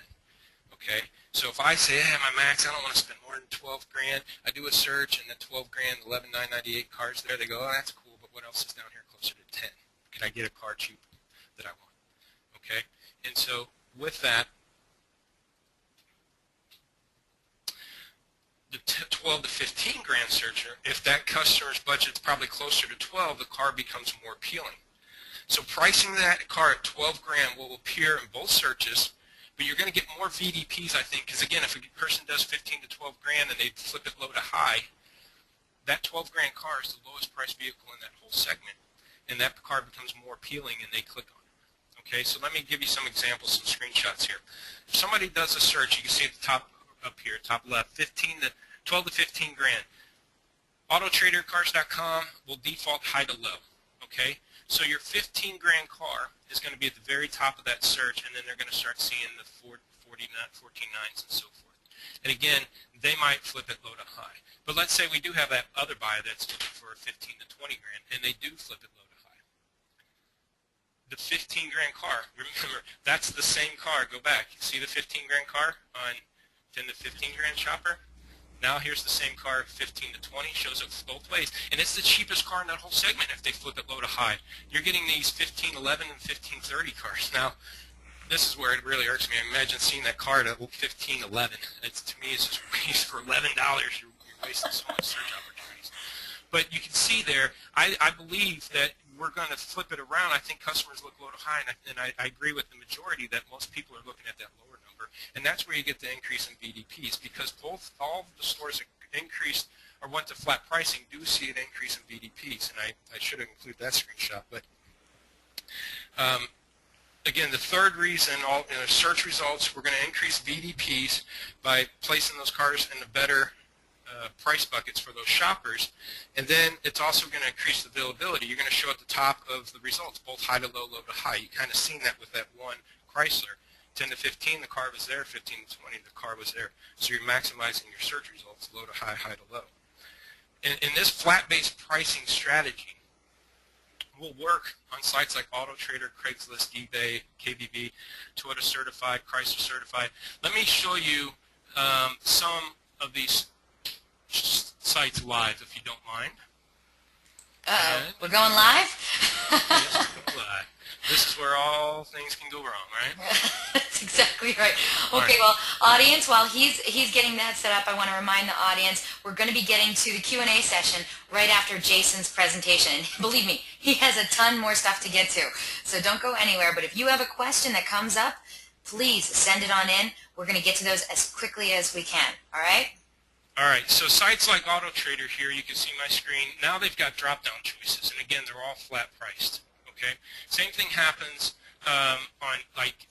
Okay, so if I say, hey, my max, I don't want to spend more than 12 grand, I do a search, and the 12 grand, 11,998 cars there, they go, oh, that's cool, but what else is down here closer to 10? Can I get a car cheap that I want? Okay, and so with that, the 12 to 15 grand searcher, if that customer's budget's probably closer to 12, the car becomes more appealing. So pricing that car at 12 grand will appear in both searches, but you're going to get more VDPs, I think, because again, if a person does 15 to 12 grand and they flip it low to high, that 12 grand car is the lowest priced vehicle in that whole segment, and that car becomes more appealing and they click on it. Okay, so let me give you some examples, some screenshots here. If somebody does a search, you can see at the top up here, top left, 12 to 15 grand. AutoTraderCars.com will default high to low. Okay, so your 15 grand car is going to be at the very top of that search, and then they're going to start seeing the 14.9s and so forth. And again, they might flip it low to high. But let's say we do have that other buyer that's looking for 15 to 20 grand, and they do flip it low to high. The 15 grand car, remember, that's the same car. Go back. See the 15 grand car on 10 to 15 grand shopper? Now here's the same car, 15 to 20, shows up both ways. And it's the cheapest car in that whole segment if they flip it low to high. You're getting these 1511 and 1530 cars. Now, this is where it really irks me. Imagine seeing that car at 1511. To me, it's just waste for $11. You're wasting so much search opportunities. But you can see there, I believe that we're going to flip it around. I think customers look low to high, and I agree with the majority that most people are looking at that lower number. And that's where you get the increase in VDPs, because all the stores that increased or went to flat pricing do see an increase in VDPs. And I should have included that screenshot. But again, the third reason, in the search results, we're going to increase VDPs by placing those cars in the better price buckets for those shoppers, and then it's also going to increase the availability. You're going to show at the top of the results, both high to low, low to high. You kind of seen that with that one Chrysler. 10 to 15, the car was there. 15 to 20, the car was there. So you're maximizing your search results, low to high, high to low. And this flat-based pricing strategy will work on sites like AutoTrader, Craigslist, eBay, KBB, Toyota Certified, Chrysler Certified. Let me show you some of these sites live, if you don't mind. We're going live? Yes, we're going live. This is where all things can go wrong, right? That's exactly right. Okay, well, audience, while he's getting that set up, I want to remind the audience we're going to be getting to the Q&A session right after Jasen's presentation. And believe me, he has a ton more stuff to get to, so don't go anywhere. But if you have a question that comes up, please send it on in. We're going to get to those as quickly as we can, all right? All right, so sites like AutoTrader here, you can see my screen. Now they've got drop-down choices, and again, they're all flat-priced. Okay, same thing happens on like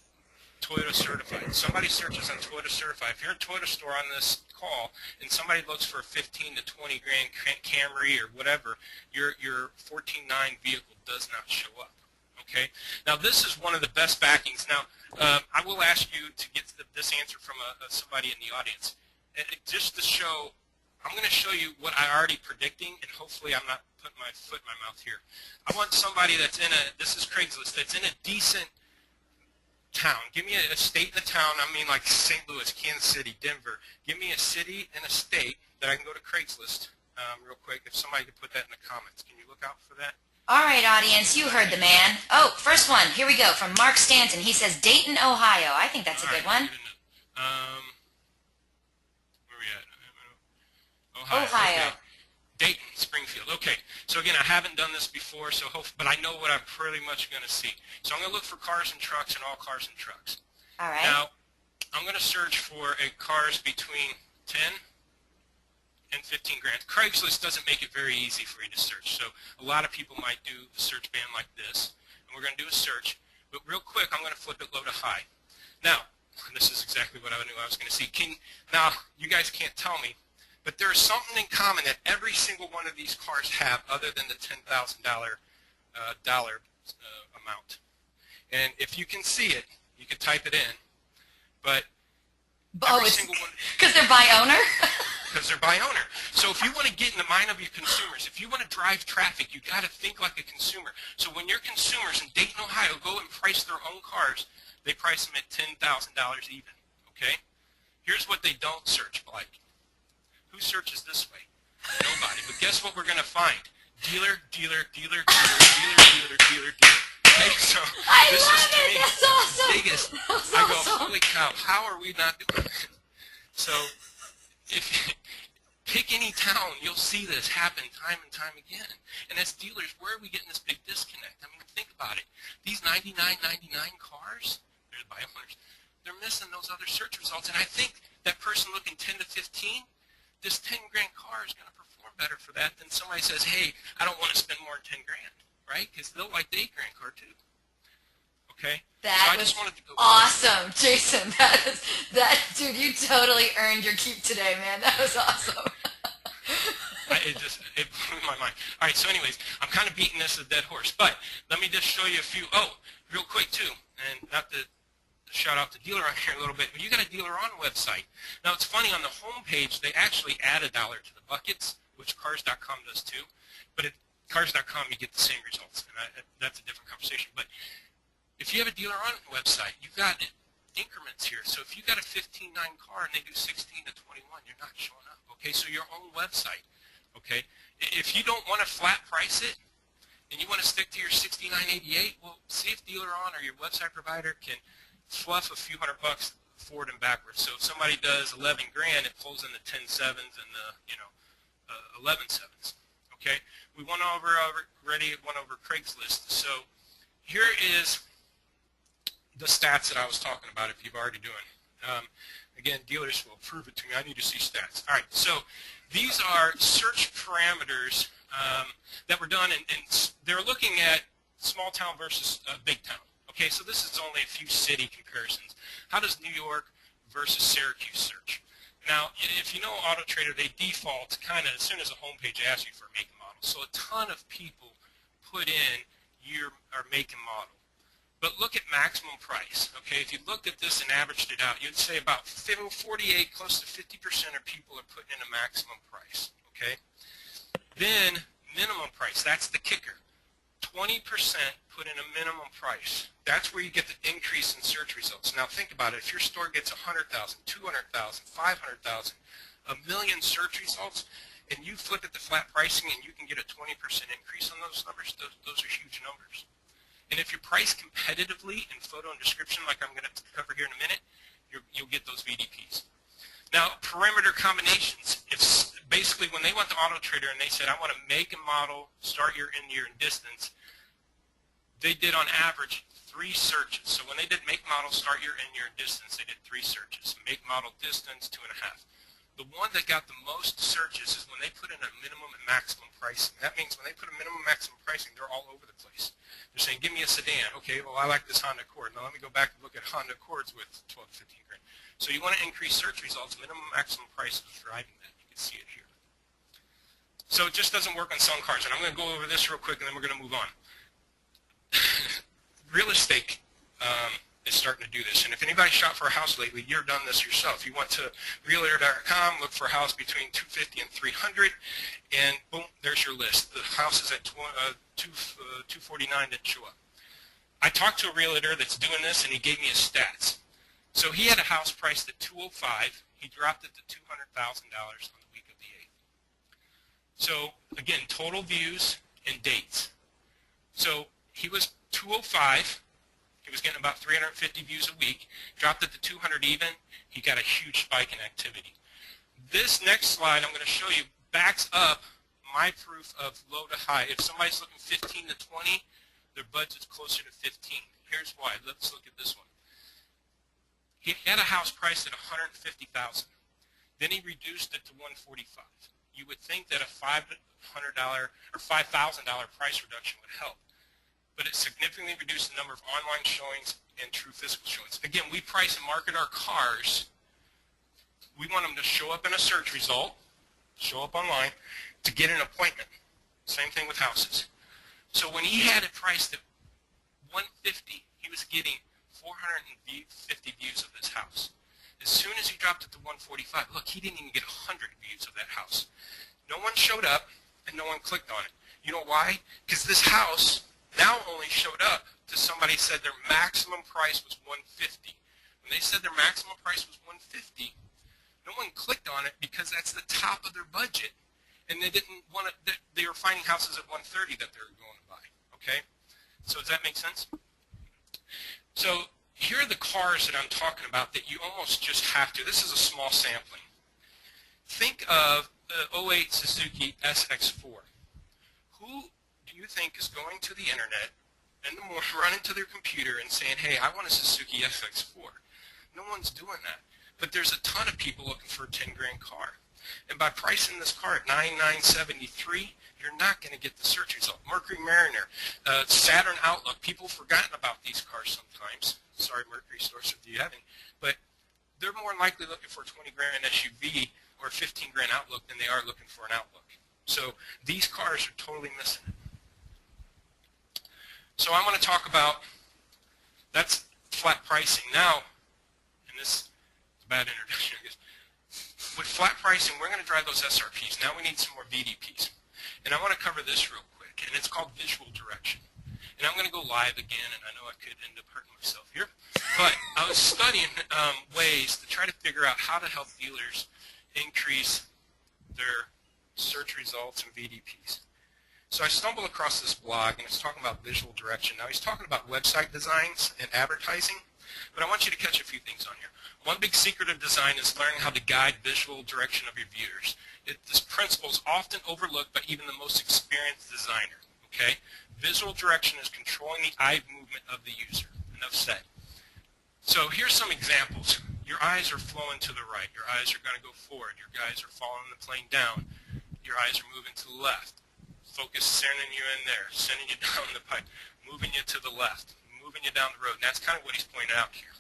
Toyota Certified. Somebody searches on Toyota Certified. If you're a Toyota store on this call and somebody looks for a 15 to 20 grand Camry or whatever, your 14.9 vehicle does not show up. Okay, now this is one of the best backings. Now I will ask you to get this answer from somebody in the audience. And just to show, I'm going to show you what I'm already predicting, and hopefully I'm not putting my foot in my mouth here. I want somebody that's this is Craigslist, that's in a decent town. Give me a state and a town. I mean, like St. Louis, Kansas City, Denver. Give me a city and a state that I can go to Craigslist real quick. If somebody could put that in the comments. Can you look out for that? All right, audience, you heard the man. Oh, first one. Here we go from Mark Stanton. He says Dayton, Ohio. I think that's a good one. Where are we at? Ohio. Okay. Dayton, Springfield. Okay. So again, I haven't done this before, but I know what I'm pretty much going to see. So I'm going to look for cars and trucks and all cars and trucks. All right. Now, I'm going to search for cars between 10 and 15 grand. Craigslist doesn't make it very easy for you to search. So a lot of people might do a search band like this, and we're going to do a search. But real quick, I'm going to flip it low to high. Now, this is exactly what I knew I was going to see. Now, you guys can't tell me, but there is something in common that every single one of these cars have other than the $10,000 amount. And if you can see it, you can type it in. But every single one. Because they're by owner? Because they're by owner. So if you want to get in the mind of your consumers, if you want to drive traffic, you got to think like a consumer. So when your consumers in Dayton, Ohio go and price their own cars, they price them at $10,000 even. Okay? Here's what they don't search like. Who searches this way? Nobody. But guess what we're going to find? Dealer, dealer, dealer, dealer, dealer, dealer, dealer, dealer. Okay, so this is to me That's awesome. the biggest. That's I go, awesome. holy cow, how are we not doing it? So if you pick any town, you'll see this happen time and time again. And as dealers, where are we getting this big disconnect? I mean, think about it. These $99.99 cars, they're by owners, they're missing those other search results. And I think that person looking 10 to 15, this 10 grand car is going to perform better for that than somebody says, hey, I don't want to spend more than 10 grand, right? Because they'll like the 8 grand car too. Okay? That was awesome, Jason. Dude, you totally earned your keep today, man. That was awesome. It blew my mind. All right, so anyways, I'm kind of beating this a dead horse, but let me just show you a few. Oh, real quick too, and not to shout out to Dealer on here a little bit, but you got a Dealer on website. Now it's funny, on the home page they actually add $1 to the buckets, which Cars.com does too. But at Cars.com you get the same results, and that's a different conversation. But if you have a Dealer on website, you've got increments here. So if you got a 15.9 car and they do 16 to 21, you're not showing up. Okay, so your own website. Okay, if you don't want to flat price it and you want to stick to your $69.88, well, see if Dealer on or your website provider can fluff a few $100 forward and backwards. So if somebody does 11 grand, it pulls in the 10 sevens and the 11 sevens. Okay, we went over Craigslist. So here is the stats that I was talking about. If you've already doing, again, dealers will prove it to me. I need to see stats. All right, so these are search parameters that were done, and they're looking at small town versus big town. Okay, so this is only a few city comparisons. How does New York versus Syracuse search? Now, if you know AutoTrader, they default kind of as soon as a homepage asks you for a make and model. So a ton of people put in year or make and model. But look at maximum price. Okay, if you looked at this and averaged it out, you'd say about 48, close to 50% of people are putting in a maximum price. Okay, then minimum price. That's the kicker. 20% put in a minimum price. That's where you get the increase in search results. Now think about it. If your store gets 100,000, 200,000, 500,000, a million search results, and you flip it to flat pricing and you can get a 20% increase on those numbers, those are huge numbers. And if you're priced competitively in photo and description, like I'm going to cover here in a minute, you'll get those VDPs. Now, parameter combinations. If basically when they went to AutoTrader and they said, I want to make a model, start year, end year, and distance, they did on average 3 searches. So when they did make model, start year, end year, and distance, they did 3 searches. Make model, distance, 2.5. The one that got the most searches is when they put in a minimum and maximum pricing. That means when they put a minimum and maximum pricing, they're all over the place. They're saying, give me a sedan. Okay, well, I like this Honda Accord. Now let me go back and look at Honda Accords with 12, 15 grand. So you want to increase search results. Minimum, maximum price is driving that. You can see it here. So it just doesn't work on selling cars. And I'm going to go over this real quick, and then we're going to move on. Real estate is starting to do this. And if anybody shot for a house lately, you've done this yourself. You went to realtor.com, look for a house between 250 and 300, and boom, there's your list. The house is at 249, didn't show up. I talked to a realtor that's doing this, and he gave me his stats. So he had a house priced at $205,000. He dropped it to $200,000 on the week of the 8th. So again, total views and dates. So he was $205,000. He was getting about 350 views a week. Dropped it to 200 even. He got a huge spike in activity. This next slide I'm going to show you backs up my proof of low to high. If somebody's looking 15 to 20, their budget's closer to 15. Here's why. Let's look at this one. He had a house priced at $150,000. Then he reduced it to $145,000. You would think that a $500 or $5,000 price reduction would help, but it significantly reduced the number of online showings and true physical showings. Again, we price and market our cars. We want them to show up in a search result, show up online, to get an appointment. Same thing with houses. So when he had it priced at $150,000, he was getting 450 views of this house. As soon as he dropped it to $145,000, look, he didn't even get 100 views of that house. No one showed up, and no one clicked on it. You know why? Because this house now only showed up to somebody said their maximum price was $150,000. When they said their maximum price was $150,000, no one clicked on it because that's the top of their budget, and they didn't want to. They were finding houses at $130,000 that they were going to buy. Okay, so does that make sense? So here are the cars that I'm talking about that you almost just have to. This is a small sampling. Think of the 08 Suzuki SX4. Who do you think is going to the internet in the morning, running to their computer and saying, hey, I want a Suzuki SX4? No one's doing that. But there's a ton of people looking for a 10 grand car. And by pricing this car at $9,973, you're not going to get the search result. Mercury Mariner, Saturn Outlook, people have forgotten about these cars sometimes. Sorry, Mercury stores, if you haven't. But they're more likely looking for a 20 grand SUV or a 15 grand Outlook than they are looking for an Outlook. So these cars are totally missing it. So I want to talk about, that's flat pricing. Now, and this is a bad introduction, I guess. With flat pricing, we're going to drive those SRPs. Now we need some more VDPs. And I want to cover this real quick, and it's called visual direction. And I'm going to go live again, and I know I could end up hurting myself here. But I was studying ways to try to figure out how to help dealers increase their search results and VDPs. So I stumbled across this blog, and it's talking about visual direction. Now he's talking about website designs and advertising, but I want you to catch a few things on here. One big secret of design is learning how to guide visual direction of your viewers. This principle is often overlooked by even the most experienced designer. Okay? Visual direction is controlling the eye movement of the user. Enough said. So here's some examples. Your eyes are flowing to the right. Your eyes are going to go forward. Your eyes are following the plane down. Your eyes are moving to the left. Focus sending you in there, sending you down the pipe, moving you to the left, moving you down the road. And that's kind of what he's pointing out here.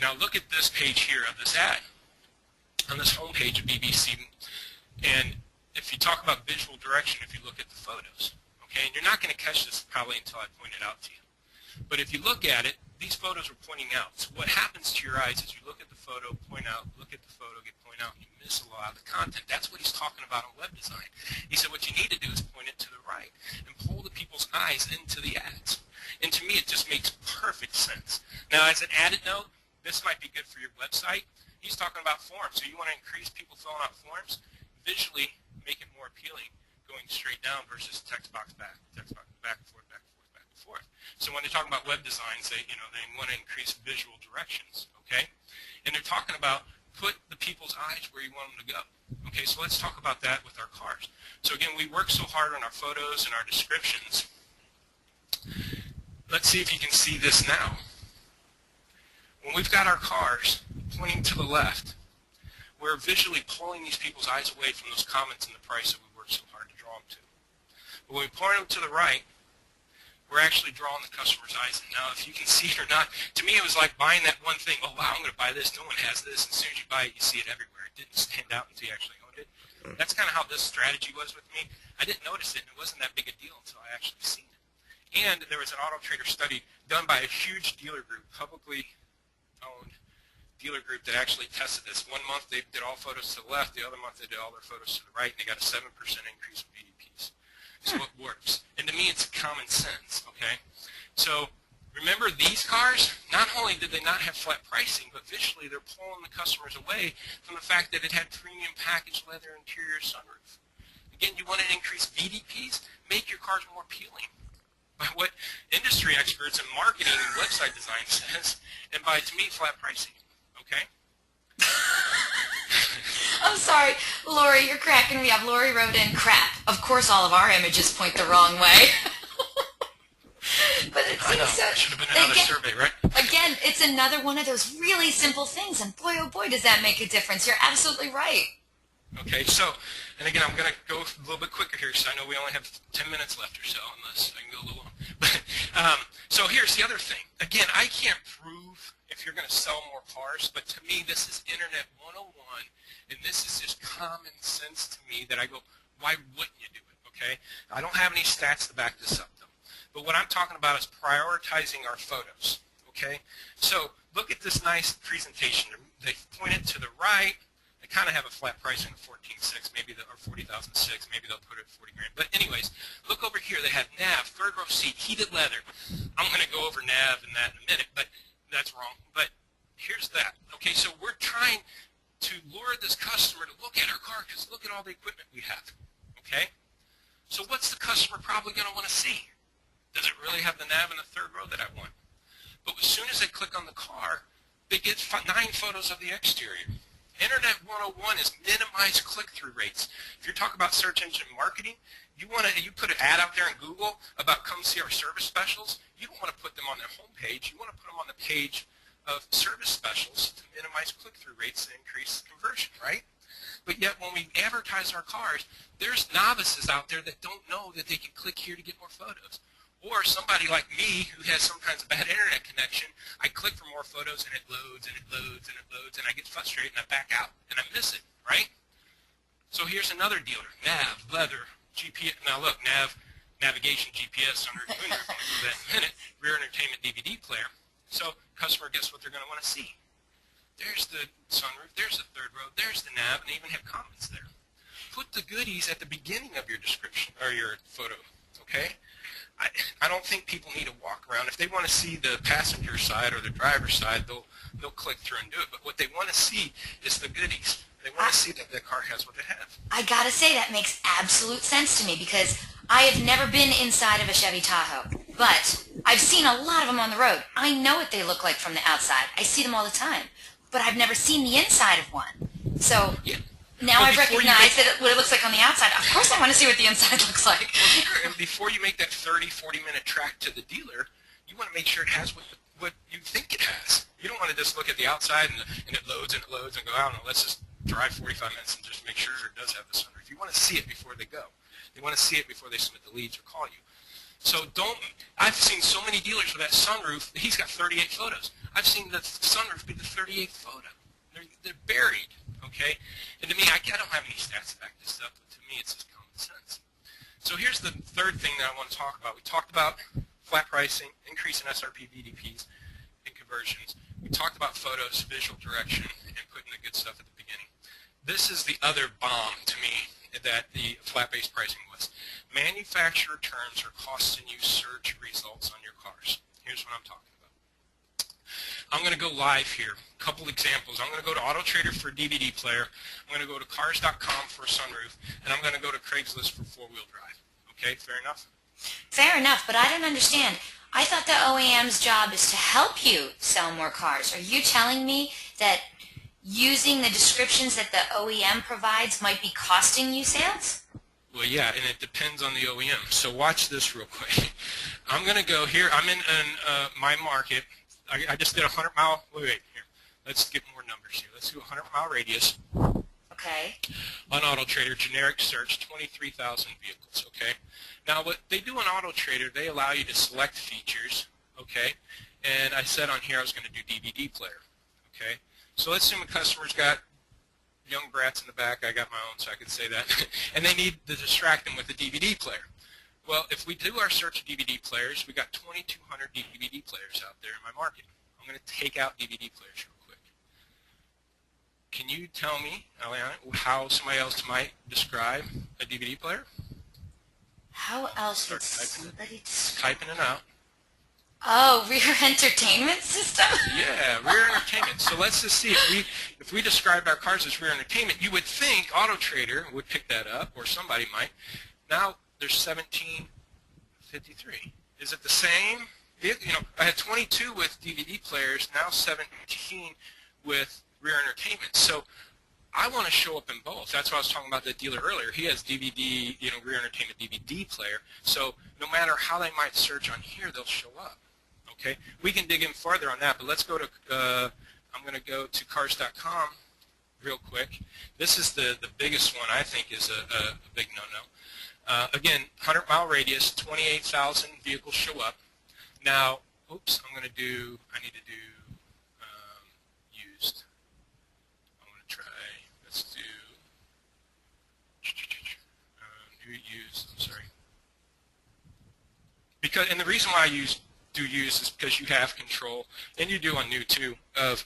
Now look at this page here of this ad on this home page of BBC. And if you talk about visual direction, if you look at the photos, okay, and you're not going to catch this probably until I point it out to you. But if you look at it, these photos are pointing out. So what happens to your eyes is you look at the photo, point out, look at the photo, get point out, and you miss a lot of the content. That's what he's talking about on web design. He said what you need to do is point it to the right and pull the people's eyes into the ads. And to me, it just makes perfect sense. Now, as an added note, this might be good for your website. He's talking about forms. So you want to increase people filling out forms? Visually make it more appealing going straight down versus text box back and forth, back and forth, back and forth. So when they're talking about web designs, they want to increase visual directions, okay? And they're talking about put the people's eyes where you want them to go. Okay, so let's talk about that with our cars. So again, we work so hard on our photos and our descriptions. Let's see if you can see this now. When we've got our cars pointing to the left, we're visually pulling these people's eyes away from those comments and the price that we worked so hard to draw them to. But when we point them to the right, we're actually drawing the customer's eyes in. Now, if you can see it or not, to me it was like buying that one thing. Oh, wow, I'm going to buy this. No one has this. And as soon as you buy it, you see it everywhere. It didn't stand out until you actually owned it. That's kind of how this strategy was with me. I didn't notice it, and it wasn't that big a deal until I actually seen it. And there was an Auto Trader study done by a huge dealer group, publicly owned dealer group that actually tested this. 1 month they did all photos to the left, the other month they did all their photos to the right, and they got a 7% increase in VDPs. So it works. And to me it's common sense, okay? So Remember, these cars, not only did they not have flat pricing, but visually they're pulling the customers away from the fact that it had premium packaged leather interior sunroof. Again, you want to increase VDPs, make your cars more appealing by what industry experts in marketing and website design says, and by, to me, flat pricing. Okay? I'm sorry, Lori, you're cracking me up. Lori wrote in, crap. Of course all of our images point the wrong way. But it I know. seems so. That should have been another survey, right? Again, it's another one of those really simple things, and boy, oh boy, does that make a difference. You're absolutely right. Okay, so, and again, I'm going to go a little bit quicker here, so I know we only have 10 minutes left or so, unless I can go a little long. But, so here's the other thing. Again, I can't prove if you're going to sell more cars, but to me, this is Internet 101, and this is just common sense to me that I go, why wouldn't you do it, okay? I don't have any stats to back this up, though. But what I'm talking about is prioritizing our photos, okay? So look at this nice presentation. They point it to the right. They kind of have a flat pricing of 14.6, maybe or 40,006. Maybe they'll put it at 40 grand. But anyways, look over here. They have nav, third row seat, heated leather. I'm going to go over nav and that in a minute, but that's wrong. But here's that. Okay, so we're trying to lure this customer to look at our car because look at all the equipment we have, okay? So what's the customer probably going to want to see? Does it really have the nav in the third row that I want? But as soon as they click on the car, they get 9 photos of the exterior. Internet 101 is minimize click-through rates. If you're talking about search engine marketing, you put an ad out there in Google about come see our service specials. You don't want to put them on their homepage. You want to put them on the page of service specials to minimize click-through rates and increase conversion, right? But yet when we advertise our cars, there's novices out there that don't know that they can click here to get more photos. Or somebody like me who has some kinds of bad internet connection, I click for more photos and it loads and it loads and it loads and I get frustrated and I back out and I miss it, right? So here's another dealer, nav, leather, GPS. Now look, navigation, GPS, sunroof, moonroof, I'll do that in a minute, rear entertainment DVD player. So customer, guess what they're going to want to see? There's the sunroof, there's the third row, there's the nav, and they even have comments there. Put the goodies at the beginning of your description or your photo, okay? I don't think people need to walk around. If they want to see the passenger side or the driver's side, they'll click through and do it. But what they want to see is the goodies. They want to see that the car has what they have. I gotta say that makes absolute sense to me because I have never been inside of a Chevy Tahoe, but I've seen a lot of them on the road. I know what they look like from the outside. I see them all the time, but I've never seen the inside of one. So yeah. Now I've recognized what it looks like on the outside. Of course I want to see what the inside looks like. Well, sure, and before you make that 30, 40-minute track to the dealer, you want to make sure it has what you think it has. You don't want to just look at the outside and it loads and go, I don't know, let's just drive 45 minutes and just make sure it does have the sunroof. You want to see it before they go. They want to see it before they submit the leads or call you. So I've seen so many dealers with that sunroof, he's got 38 photos. I've seen the sunroof be the 38th photo. They're buried, okay? And to me, I don't have any stats to back this up, but to me it's just common sense. So here's the third thing that I want to talk about. We talked about flat pricing, increase in SRP VDPs, and conversions. We talked about photos, visual direction, and putting the good stuff at the beginning. This is the other bomb to me that the flat-based pricing was. Manufacturer terms are costing you search results on your cars. Here's what I'm talking about. I'm going to go live here. A couple examples. I'm going to go to AutoTrader for a DVD player. I'm going to go to Cars.com for a sunroof, and I'm going to go to Craigslist for four-wheel drive. Okay, fair enough? Fair enough, but I don't understand. I thought the OEM's job is to help you sell more cars. Are you telling me that using the descriptions that the OEM provides might be costing you sales? Well, yeah, and it depends on the OEM. So watch this real quick. I'm going to go here. I'm in my market. I just did a 100-mile. Wait, here. Let's get more numbers here. Let's do a 100-mile radius. Okay. On AutoTrader, generic search, 23,000 vehicles, okay? Now, what they do on AutoTrader, they allow you to select features, okay? And I said on here I was going to do DVD player, okay? So let's assume a customer's got young brats in the back. I got my own, so I could say that. And they need to distract them with a DVD player. Well, if we do our search of DVD players, we got 2,200 DVD players out there in my market. I'm going to take out DVD players real quick. Can you tell me, Eliana, how somebody else might describe a DVD player? How else would Start somebody typing it out. Oh, rear entertainment system? Yeah, rear entertainment. So let's just see if we described our cars as rear entertainment, you would think Auto Trader would pick that up, or somebody might. Now there's 1753. Is it the same? I had 22 with DVD players, now 17 with rear entertainment. So I want to show up in both. That's why I was talking about the dealer earlier. He has DVD, rear entertainment DVD player. So no matter how they might search on here, they'll show up. Okay, we can dig in further on that, but let's go to, I'm going to go to cars.com real quick. This is the biggest one I think is a big no-no. Again, 100-mile radius, 28,000 vehicles show up. Now, oops, I need to do used. I want to try, let's do new used, I'm sorry. And the reason why I do used is because you have control, and you do on new too, of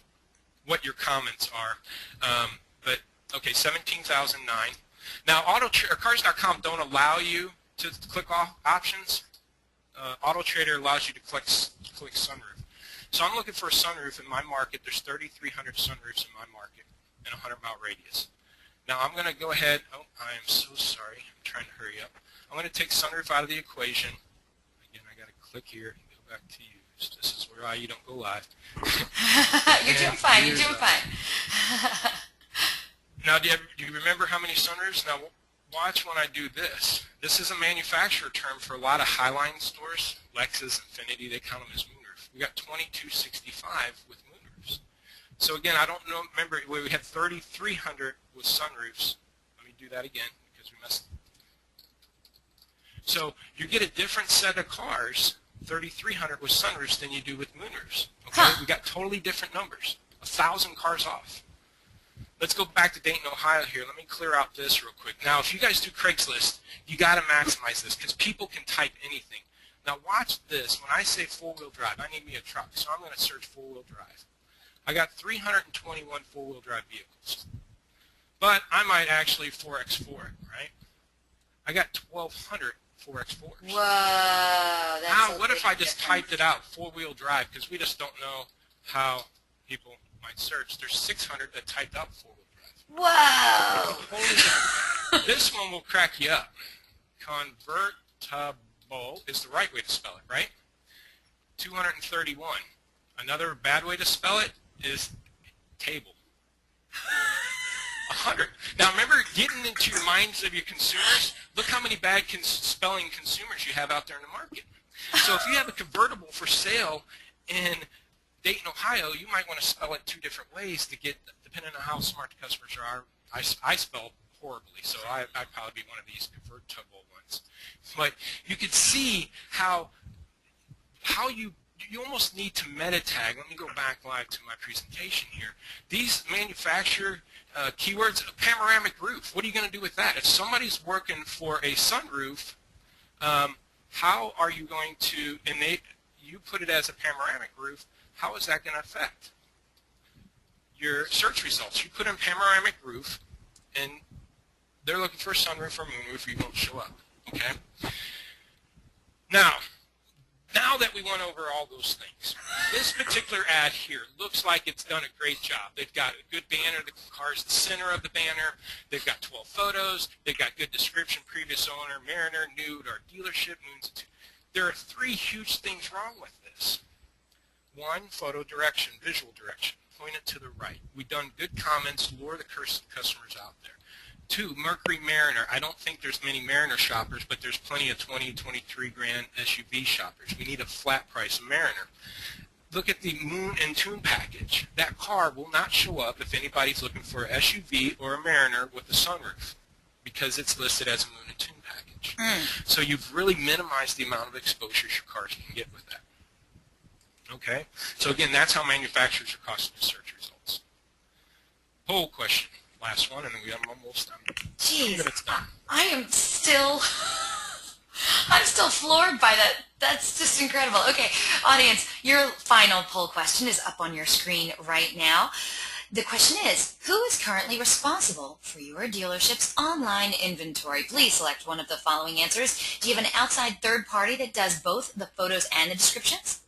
what your comments are. But okay, 17,009. Now, cars.com don't allow you to click off options. Auto Trader allows you to click sunroof. So I'm looking for a sunroof in my market. There's 3,300 sunroofs in my market in a 100-mile radius. Now I'm going to go ahead. Oh, I am so sorry. I'm trying to hurry up. I'm going to take sunroof out of the equation. Again, I got to click here and go back to used. This is where you don't go live. You're doing fine. You're doing fine. Now, do you remember how many sunroofs? Now, watch when I do this. This is a manufacturer term for a lot of Highline stores. Lexus, Infiniti, they count them as moonroof. We got 2265 with moonroofs. So again, I don't remember, we had 3,300 with sunroofs. Let me do that again because we messed. So you get a different set of cars, 3,300 with sunroofs, than you do with moonroofs. Okay, we got totally different numbers, 1,000 cars off. Let's go back to Dayton, Ohio here. Let me clear out this real quick. Now, if you guys do Craigslist, you got to maximize this because people can type anything. Now, watch this. When I say four-wheel drive, I need me a truck, so I'm going to search four-wheel drive. I got 321 four-wheel drive vehicles, but I might actually 4x4 it, right? I got 1,200 4x4s. Whoa, that's now, what if I just typed it out, four-wheel drive, because we just don't know how people might search. There's 600 that typed out four-wheel drive. Whoa! This one will crack you up. Convertible is the right way to spell it, right? 231. Another bad way to spell it is table. 100. Now remember, getting into your minds of your consumers, look how many bad spelling consumers you have out there in the market. So if you have a convertible for sale in Dayton, Ohio, you might want to spell it two different ways to get, depending on how smart the customers are. I spell horribly, so I'd probably be one of these convertible ones. But you could see how you almost need to meta tag. Let me go back live to my presentation here. These manufacturer keywords, a panoramic roof. What are you going to do with that? If somebody's working for a sunroof, how are you going to, you put it as a panoramic roof, how is that going to affect your search results? You put in panoramic roof, and they're looking for a sunroof or moonroof, you won't show up. Okay? Now that we went over all those things, this particular ad here looks like it's done a great job. They've got a good banner. The car's the center of the banner. They've got 12 photos. They've got good description, previous owner, Mariner, nude, or dealership, moons. There are three huge things wrong with this. One, photo direction, visual direction. Point it to the right. We've done good comments, lure the customers out there. Two, Mercury Mariner. I don't think there's many Mariner shoppers, but there's plenty of 20, 23 grand SUV shoppers. We need a flat price of Mariner. Look at the Moon and Tune package. That car will not show up if anybody's looking for an SUV or a Mariner with a sunroof because it's listed as a Moon and Tune package. So you've really minimized the amount of exposures your cars can get with that. Okay? So again, that's how manufacturers are costing the search results. Poll question. Last one, and then I'm almost done. Jeez, I am still, I'm still floored by that. That's just incredible. Okay, audience, your final poll question is up on your screen right now. The question is, who is currently responsible for your dealership's online inventory? Please select one of the following answers. Do you have an outside third party that does both the photos and the descriptions?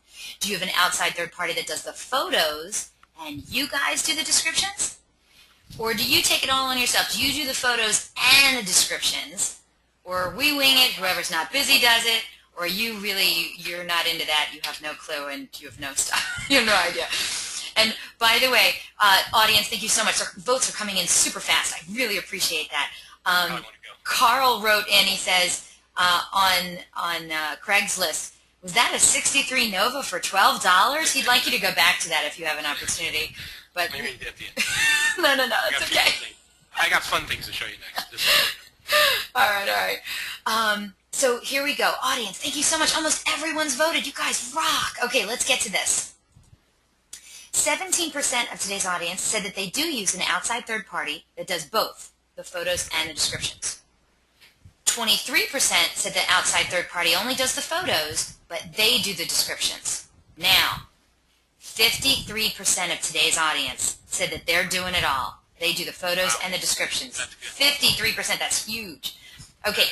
Do you have an outside third party that does the photos and you guys do the descriptions? Or do you take it all on yourself? Do you do the photos and the descriptions? Or we wing it, whoever's not busy does it? Or you're not into that, you have no clue, and you have no stuff, you have no idea. And by the way, audience, thank you so much. Our votes are coming in super fast. I really appreciate that. I want to go. Carl wrote in, he says, on Craigslist, was that a 63 Nova for $12? He'd like you to go back to that if you have an opportunity. But Maybe at the end. no, it's okay. I got fun things to show you next. All right. So here we go. Audience, thank you so much. Almost everyone's voted. You guys rock. Okay, let's get to this. 17% of today's audience said that they do use an outside third party that does both the photos and the descriptions. 23% said that outside third party only does the photos, but they do the descriptions. Now, 53% of today's audience said that they're doing it all. They do the photos and the descriptions. 53%, that's huge. Okay,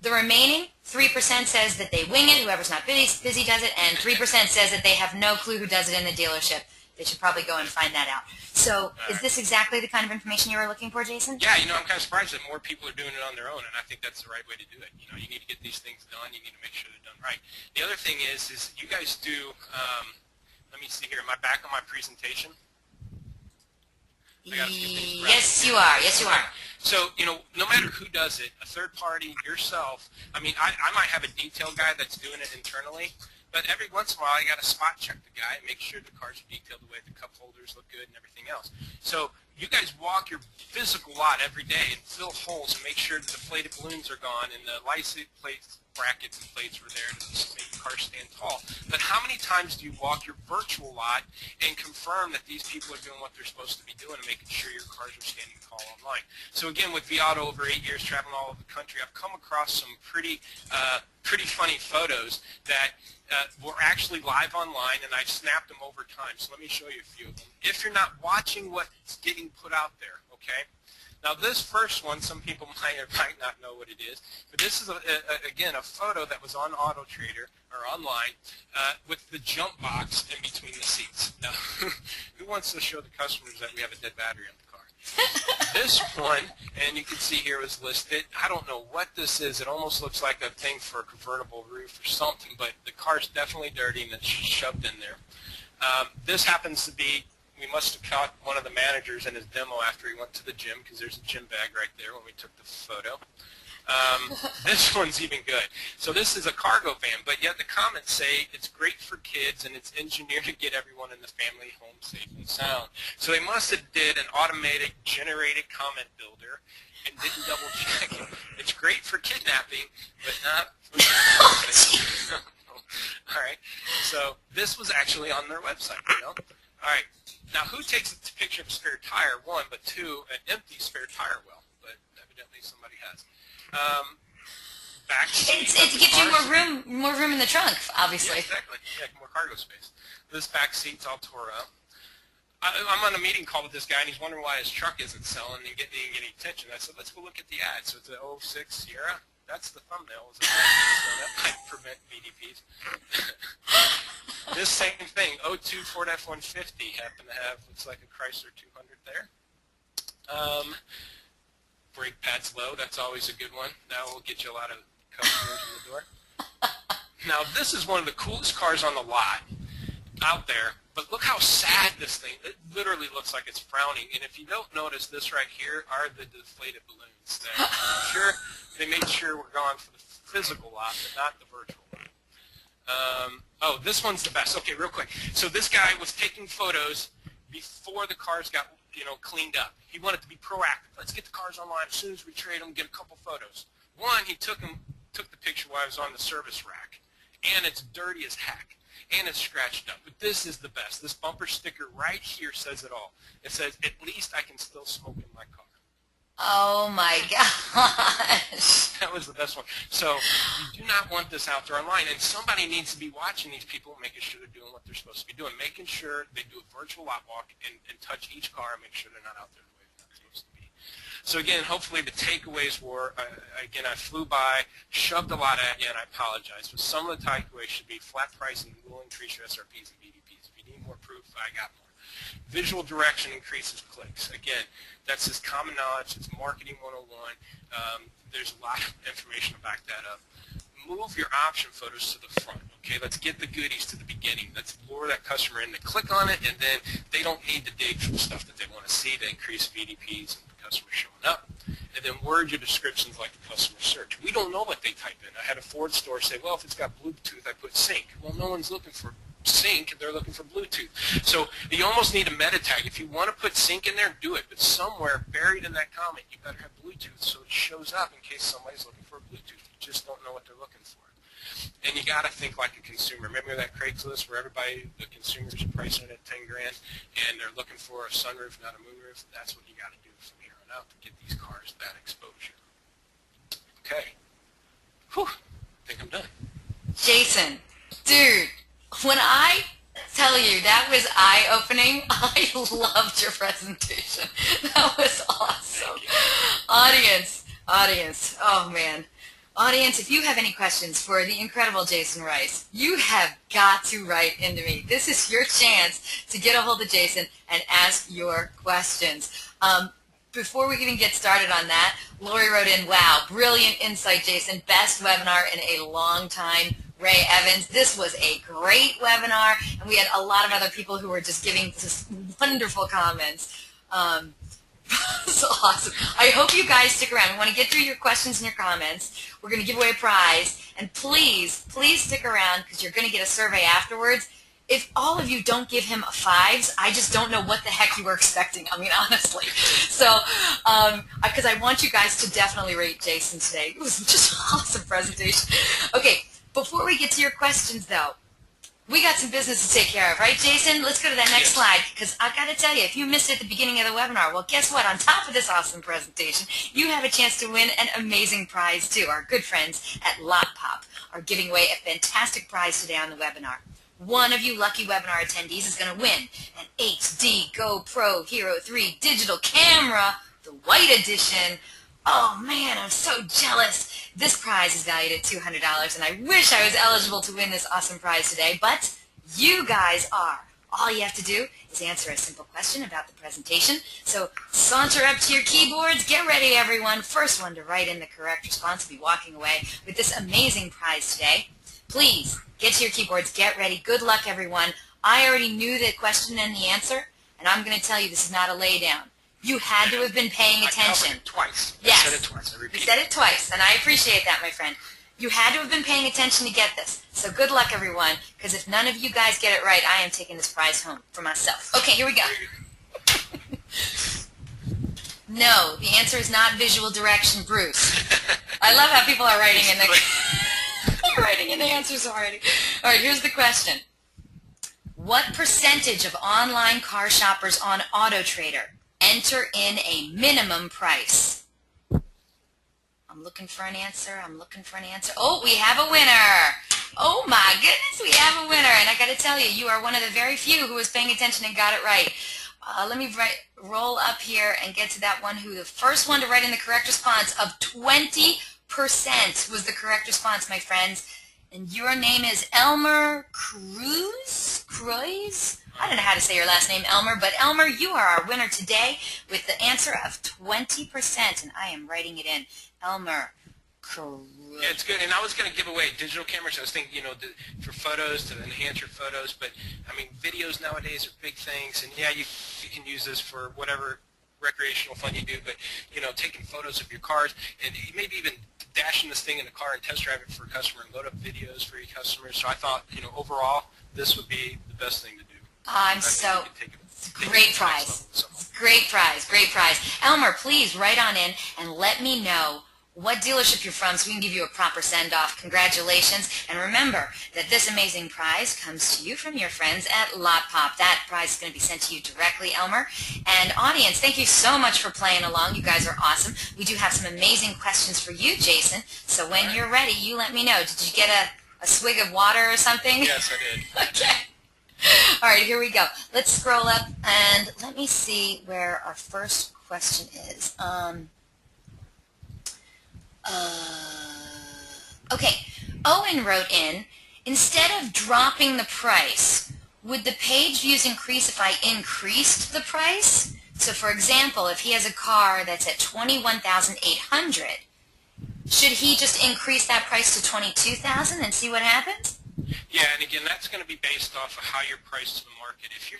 the remaining 3% says that they wing it, whoever's not busy does it, and 3% says that they have no clue who does it in the dealership. They should probably go and find that out. So is this exactly the kind of information you were looking for, Jason? Yeah, I'm kind of surprised that more people are doing it on their own, and I think that's the right way to do it. You need to get these things done. You need to make sure they're done right. The other thing is you guys do, let me see here, am I back on my presentation? Yes, you are. Yes, you are. So, no matter who does it, a third party, yourself, I might have a detail guy that's doing it internally, but every once in a while, you got to spot check the guy and make sure the cars are detailed the way the cup holders look good and everything else. So you guys walk your physical lot every day and fill holes and make sure that the plated balloons are gone and the license plates, brackets and plates were there to make the car stand tall. But how many times do you walk your virtual lot and confirm that these people are doing what they're supposed to be doing and making sure your cars are standing tall online? So again, with Viato over 8 years traveling all over the country, I've come across some pretty funny photos that were actually live online, and I've snapped them over time. So let me show you a few of them. If you're not watching what's getting put out there, okay? Now this first one, some people might or might not know what it is, but this is, again, a photo that was on AutoTrader or online with the jump box in between the seats. Now, who wants to show the customers that we have a dead battery on the car? This one, and you can see here was listed. I don't know what this is. It almost looks like a thing for a convertible roof or something, but the car's definitely dirty and it's shoved in there. This happens to be, we must have caught one of the managers in his demo after he went to the gym, because there's a gym bag right there when we took the photo. This one's even good. So this is a cargo van, but yet the comments say it's great for kids and it's engineered to get everyone in the family home safe and sound. So they must have did an automated generated comment builder and didn't double check it. It's great for kidnapping, but not for All right. So this was actually on their website, All right. Now, who takes a picture of a spare tire? One, but two, an empty spare tire well. But evidently somebody has. Back seat It gives you more room in the trunk, obviously. Yeah, exactly. Yeah, more cargo space. This back seat's all tore up. I'm on a meeting call with this guy, and he's wondering why his truck isn't selling and he didn't get any attention. I said, let's go look at the ad. So it's an 06 Sierra. That's the thumbnail. So that might prevent VDPs. This same thing, 02 Ford F-150 happened to have, looks like a Chrysler 200 there. Brake pads low, that's always a good one. That will get you a lot of customers in the door. Now this is one of the coolest cars on the lot out there, but look how sad this thing, it literally looks like it's frowning. And if you don't notice, this right here are the deflated balloons. I'm sure they made sure we're gone for the physical lot, but not the virtual one. Oh, this one's the best. Okay, real quick. So this guy was taking photos before the cars got cleaned up. He wanted to be proactive. Let's get the cars online as soon as we trade them, get a couple photos. One, he took the picture while I was on the service rack, and it's dirty as heck, and it's scratched up. But this is the best. This bumper sticker right here says it all. It says, at least I can still smoke in my car. Oh my gosh. That was the best one. So you do not want this out there online, and somebody needs to be watching these people, making sure they're doing what they're supposed to be doing, making sure they do a virtual lot walk and touch each car and make sure they're not out there the way they're not supposed to be. So again, hopefully the takeaways were, again, I flew by, shoved a lot at you, and I apologize, but some of the takeaways should be flat pricing will increase your SRPs and VDPs. If you need more proof, I got more. Visual direction increases clicks. Again, that's just common knowledge. It's marketing 101. There's a lot of information to back that up. Move your option photos to the front. Okay, let's get the goodies to the beginning. Let's lure that customer in to click on it, and then they don't need to dig for the stuff that they want to see to increase VDPs and the customer showing up. And then word your descriptions like the customer search. We don't know what they type in. I had a Ford store say, well, if it's got Bluetooth, I put sync. Well, no one's looking for sync, they're looking for Bluetooth. So you almost need a meta tag. If you want to put sync in there, do it. But somewhere buried in that comment, you better have Bluetooth so it shows up in case somebody's looking for Bluetooth. You just don't know what they're looking for. And you got to think like a consumer. Remember that Craigslist where everybody, the consumers are pricing it at 10 grand and they're looking for a sunroof, not a moonroof? That's what you got to do from here on out to get these cars that exposure. Okay. Whew. I think I'm done. Jason, dude, when I tell you that was eye-opening, I loved your presentation. That was awesome. Audience, oh man. Audience, if you have any questions for the incredible Jasen Rice, you have got to write into me. This is your chance to get a hold of Jason and ask your questions. Before we even get started on that, Lori wrote in, wow, brilliant insight, Jason. Best webinar in a long time. Ray Evans, this was a great webinar, and we had a lot of other people who were just giving just wonderful comments. So awesome. I hope you guys stick around. We want to get through your questions and your comments. We're going to give away a prize. And please, please stick around because you're going to get a survey afterwards. If all of you don't give him fives, I just don't know what the heck you were expecting. I mean, honestly. So, because I want you guys to definitely rate Jason today. It was just an awesome presentation. Okay, before we get to your questions, though, we got some business to take care of, right, Jason? Let's go to that next slide, because I've got to tell you, if you missed it at the beginning of the webinar, well, guess what? On top of this awesome presentation, you have a chance to win an amazing prize, too. Our good friends at LotPop are giving away a fantastic prize today on the webinar. One of you lucky webinar attendees is going to win an HD GoPro Hero 3 digital camera, the white edition. Oh, man, I'm so jealous. This prize is valued at $200, and I wish I was eligible to win this awesome prize today, but you guys are. All you have to do is answer a simple question about the presentation. So saunter up to your keyboards. Get ready, everyone. First one to write in the correct response will be walking away with this amazing prize today. Please get to your keyboards. Get ready. Good luck, everyone. I already knew the question and the answer, and I'm going to tell you this is not a lay down. You had to have been paying attention. I covered it twice. Yes. I said it twice. You said it twice, and I appreciate that, my friend. You had to have been paying attention to get this. So good luck, everyone, because if none of you guys get it right, I am taking this prize home for myself. Okay, here we go. No, the answer is not visual direction, Bruce. I love how people are writing in the answers already. All right, here's the question. What percentage of online car shoppers on AutoTrader enter in a minimum price? I'm looking for an answer. Oh, we have a winner. Oh, my goodness, we have a winner. And I got to tell you, you are one of the very few who was paying attention and got it right. Let me roll up here and get to that one who the first one to write in the correct response of 20% was the correct response, my friends. And your name is Elmer Cruz? I don't know how to say your last name, Elmer, but Elmer, you are our winner today with the answer of 20%, and I am writing it in. Elmer Cruz. Yeah, it's good. And I was going to give away digital cameras. I was thinking, for photos, to enhance your photos. But, I mean, videos nowadays are big things. And, yeah, you can use this for whatever recreational fun you do. But, taking photos of your cars and maybe even dashing this thing in the car and test drive it for a customer and load up videos for your customers. So I thought, overall, this would be the best thing to do. Great prize. Great prize. Elmer, please write on in and let me know what dealership you're from so we can give you a proper send-off. Congratulations. And remember that this amazing prize comes to you from your friends at LotPop. That prize is going to be sent to you directly, Elmer. And audience, thank you so much for playing along. You guys are awesome. We do have some amazing questions for you, Jason. So when you're ready, you let me know. Did you get a swig of water or something? Yes, I did. Okay. All right, here we go. Let's scroll up and let me see where our first question is. Okay, Owen wrote in, instead of dropping the price, would the page views increase if I increased the price? So for example, if he has a car that's at $21,800, should he just increase that price to $22,000 and see what happens? Yeah, and again, that's going to be based off of how you're priced to the market. If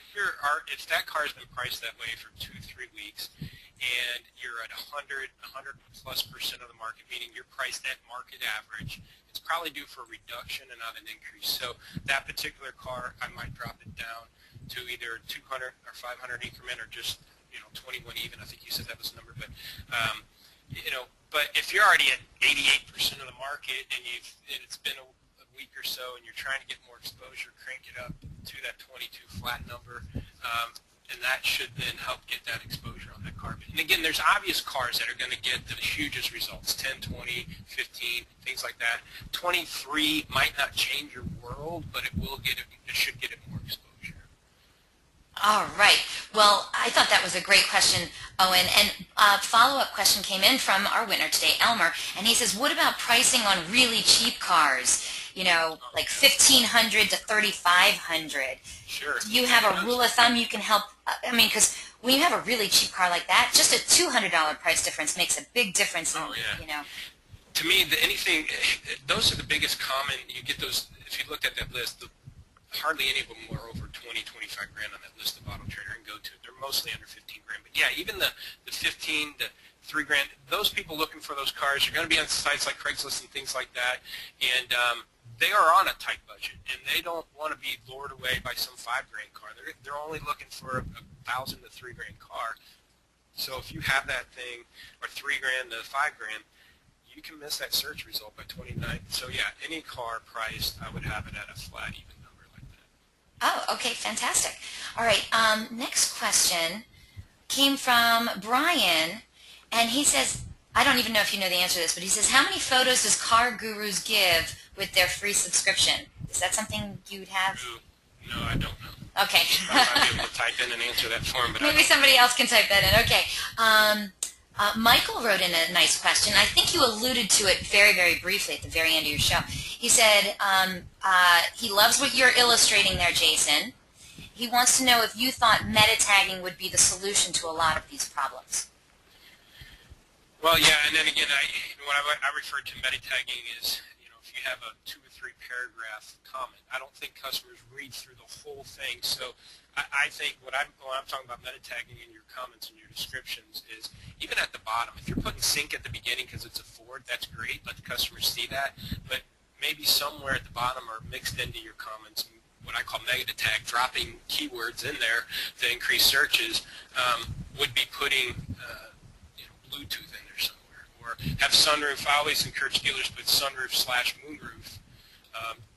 that car has been priced that way for 2-3 weeks, and you're at 100 plus% of the market, meaning you're priced at market average, it's probably due for a reduction and not an increase. So that particular car, I might drop it down to either 200 or 500 increment, or just 21 even. I think you said that was the number, but but if you're already at 88% of the market and it's been a week or so and you're trying to get more exposure, crank it up to that 22 flat number, and that should then help get that exposure on that car. And again, there's obvious cars that are going to get the hugest results, 10, 20, 15, things like that. 23 might not change your world, but it should get it more exposure. All right. Well, I thought that was a great question, Owen. And a follow-up question came in from our winner today, Elmer, and he says, what about pricing on really cheap cars? Like 1,500 to 3,500. Sure. Do you have a rule of thumb you can help? Because when you have a really cheap car like that, just a $200 price difference makes a big difference. To me, those are the biggest common. You get those, if you looked at that list, hardly any of them are over 20, 25 grand on that list of Auto Trader and Go To. They're mostly under 15 grand. But yeah, even the 15 to 3 grand, those people looking for those cars are going to be on sites like Craigslist and things like that. And they are on a tight budget, and they don't want to be lured away by some 5 grand car. They're only looking for a 1,000 to 3 grand car. So if you have that thing, or 3 grand to 5 grand, you can miss that search result by 29. So yeah, any car priced, I would have it at a flat even number like that. Oh, okay, fantastic. All right, next question came from Brian, and he says, I don't even know if you know the answer to this, but he says, how many photos does Car Gurus give with their free subscription? Is that something you'd have? No, I don't know. Okay. I might be able to type in and answer that for him, but maybe somebody else can type that in. Okay. Michael wrote in a nice question. I think you alluded to it very, very briefly at the very end of your show. He said he loves what you're illustrating there, Jason. He wants to know if you thought meta tagging would be the solution to a lot of these problems. Well, yeah, and then again, what I refer to meta tagging is, if you have a 2 or 3 paragraph comment, I don't think customers read through the whole thing. So I think when I'm talking about meta tagging in your comments and your descriptions is even at the bottom. If you're putting sync at the beginning because it's a forward, that's great. Let the customers see that. But maybe somewhere at the bottom or mixed into your comments, what I call meta tag, dropping keywords in there to increase searches, would be putting Bluetooth in there somewhere, or have sunroof. I always encourage dealers to put sunroof/moonroof,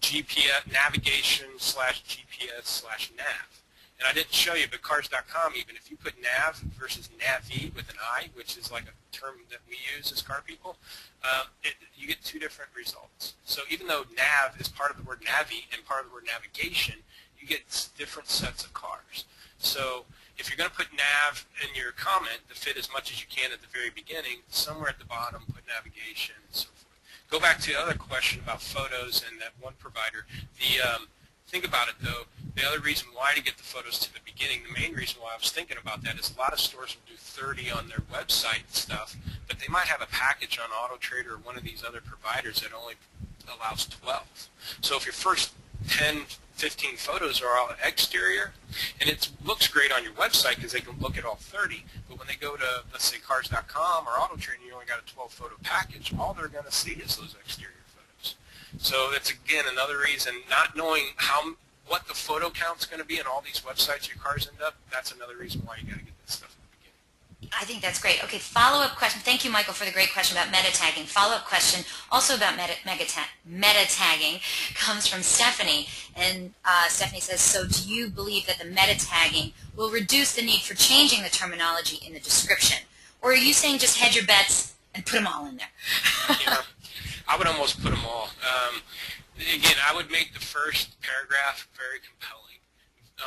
GPS navigation/GPS/nav. And I didn't show you, but cars.com, even if you put nav versus navi with an I, which is like a term that we use as car people, you get 2 different results. So even though nav is part of the word navi and part of the word navigation, you get different sets of cars. So if you're going to put nav in your comment to fit as much as you can at the very beginning, somewhere at the bottom put navigation and so forth. Go back to the other question about photos and that one provider. Think about it, though. The other reason why to get the photos to the beginning, the main reason why I was thinking about that is a lot of stores will do 30 on their website and stuff, but they might have a package on Auto Trader or one of these other providers that only allows 12. So if your first 10, 15 photos are all exterior, and it looks great on your website because they can look at all 30, but when they go to, let's say, cars.com or Auto Trader and you only got a 12-photo package, all they're going to see is those exterior photos. So that's, again, another reason, not knowing what the photo count's going to be in all these websites your cars end up, that's another reason why you got to get this stuff at the beginning. I think that's great. Okay, follow-up question. Thank you, Michael, for the great question about meta tagging. Follow-up question also about meta tagging comes from Stephanie. And Stephanie says, so do you believe that the meta tagging will reduce the need for changing the terminology in the description? Or are you saying just hedge your bets and put them all in there? I would almost put them all. Again, I would make the first paragraph very compelling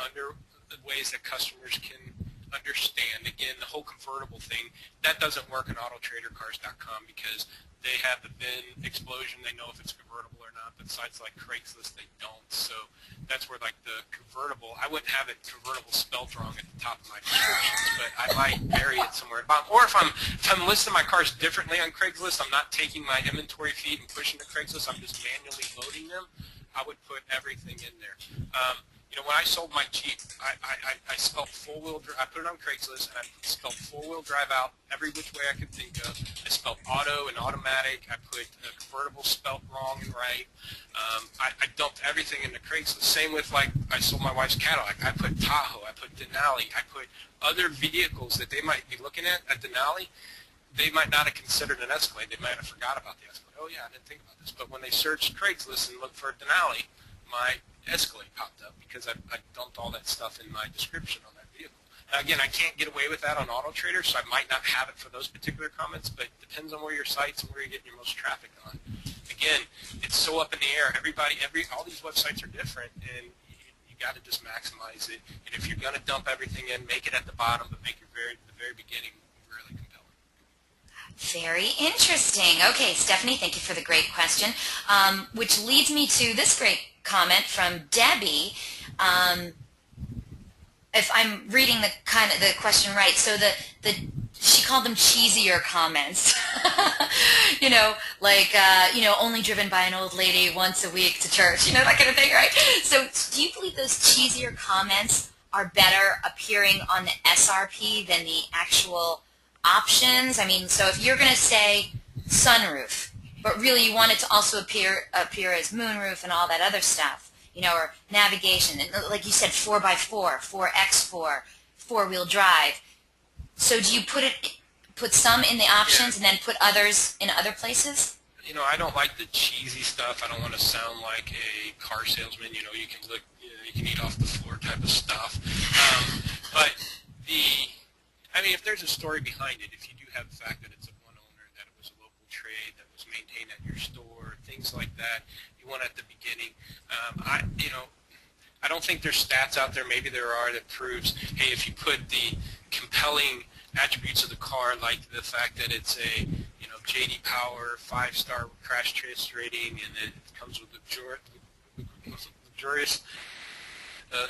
under the ways that customers can understand. Again, the whole convertible thing, that doesn't work in AutoTraderCars.com because they have the VIN explosion. They know if it's convertible or not. But sites like Craigslist, they don't. So that's where like the convertible, I wouldn't have it convertible spelled wrong at the top of my descriptions, but I might bury it somewhere. Or if I'm listing my cars differently on Craigslist, I'm not taking my inventory feed and pushing to Craigslist. I'm just manually loading them. I would put everything in there. You know, when I sold my Jeep, I spelled full-wheel drive. I put it on Craigslist, and I spelled full-wheel drive out every which way I could think of. I spelled auto and automatic. I put convertible spelled wrong and right. I dumped everything into Craigslist. Same with, like, I sold my wife's Cadillac. I put Tahoe. I put Denali. I put other vehicles that they might be looking at Denali. They might not have considered an Escalade. They might have forgot about the Escalade. Oh, yeah, I didn't think about this. But when they searched Craigslist and looked for Denali, my Escalade popped up because I dumped all that stuff in my description on that vehicle. Now, again, I can't get away with that on AutoTrader, so I might not have it for those particular comments, but it depends on where your sites and where you're getting your most traffic on. Again, it's so up in the air. All these websites are different, and you got to just maximize it. And if you're going to dump everything in, make it at the bottom, but make it the very beginning really compelling. Very interesting. Okay, Stephanie, thank you for the great question, which leads me to this great comment from Debbie. If I'm reading the question right, so she called them cheesier comments. You know, like only driven by an old lady once a week to church, you know, that kind of thing, right? So do you believe those cheesier comments are better appearing on the SRP than the actual options? I mean, so if you're going to say sunroof, but really you want it to also appear as moonroof and all that other stuff, you know, or navigation, and like you said, 4x4, 4x4, four-wheel drive. So do you put some in the options and then put others in other places? You know, I don't like the cheesy stuff. I don't want to sound like a car salesman. You know, you can eat off the floor type of stuff. But I mean, if there's a story behind it, if you do have the fact that it's a one owner, that it was a local trade, that was maintained at your store, things like that, you want at the beginning. I don't think there's stats out there, maybe there are, that proves, hey, if you put the compelling attributes of the car, like the fact that it's a, JD Power 5-star crash test rating, and it comes with luxurious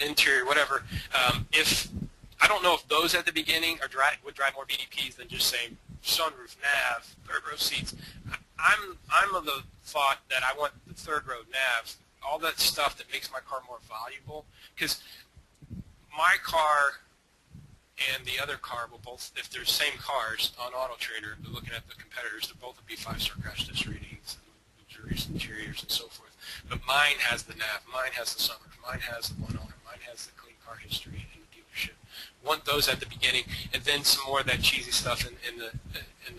interior, whatever. I don't know if those at the beginning would drive more VDPs than just saying sunroof, nav, third row seats. I'm of the thought that I want the third row nav, all that stuff that makes my car more valuable, because my car and the other car will both, if they're same cars on AutoTrader, they're looking at the competitors, they'll both be 5-star crash test ratings, luxurious interiors, and so forth. But mine has the nav, mine has the sunroof, mine has the one owner, mine has the clean car history in the dealership. Want those at the beginning, and then some more of that cheesy stuff in the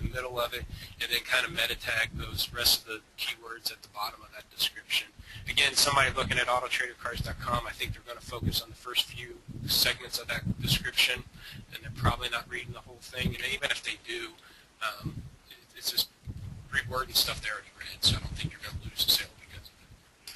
middle of it, and then kind of meta tag those rest of the keywords at the bottom of that description. Again, somebody looking at autotradercars.com, I think they're going to focus on the first few segments of that description, and they're probably not reading the whole thing. And even if they do, it's just rewording stuff they already read, so I don't think you're going to lose a sale because of it.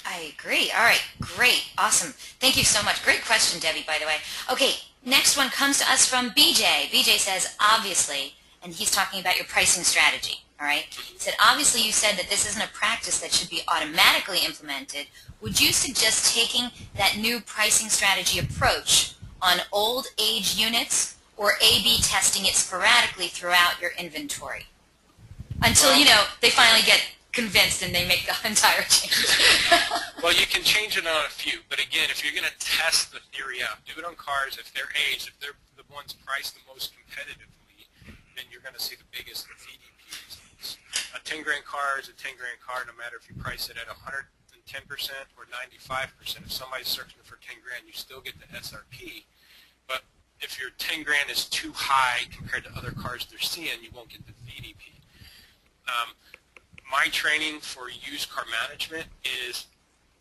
I agree. All right, great, awesome. Thank you so much. Great question, Debbie, by the way. Okay, next one comes to us from BJ. BJ says, obviously, and he's talking about your pricing strategy. All right. He said, obviously you said that this isn't a practice that should be automatically implemented. Would you suggest taking that new pricing strategy approach on old age units, or A/B testing it sporadically throughout your inventory until, they finally get convinced and they make the entire change? Well, you can change it on a few, but again, if you're going to test the theory out, do it on cars. If they're aged, if they're the ones priced the most competitively, then you're going to see the biggest VDPs. A 10 grand car is a 10 grand car, no matter if you price it at 110% or 95%. If somebody's searching for 10 grand, you still get the SRP. But if your 10 grand is too high compared to other cars they're seeing, you won't get the VDP. My training for used car management is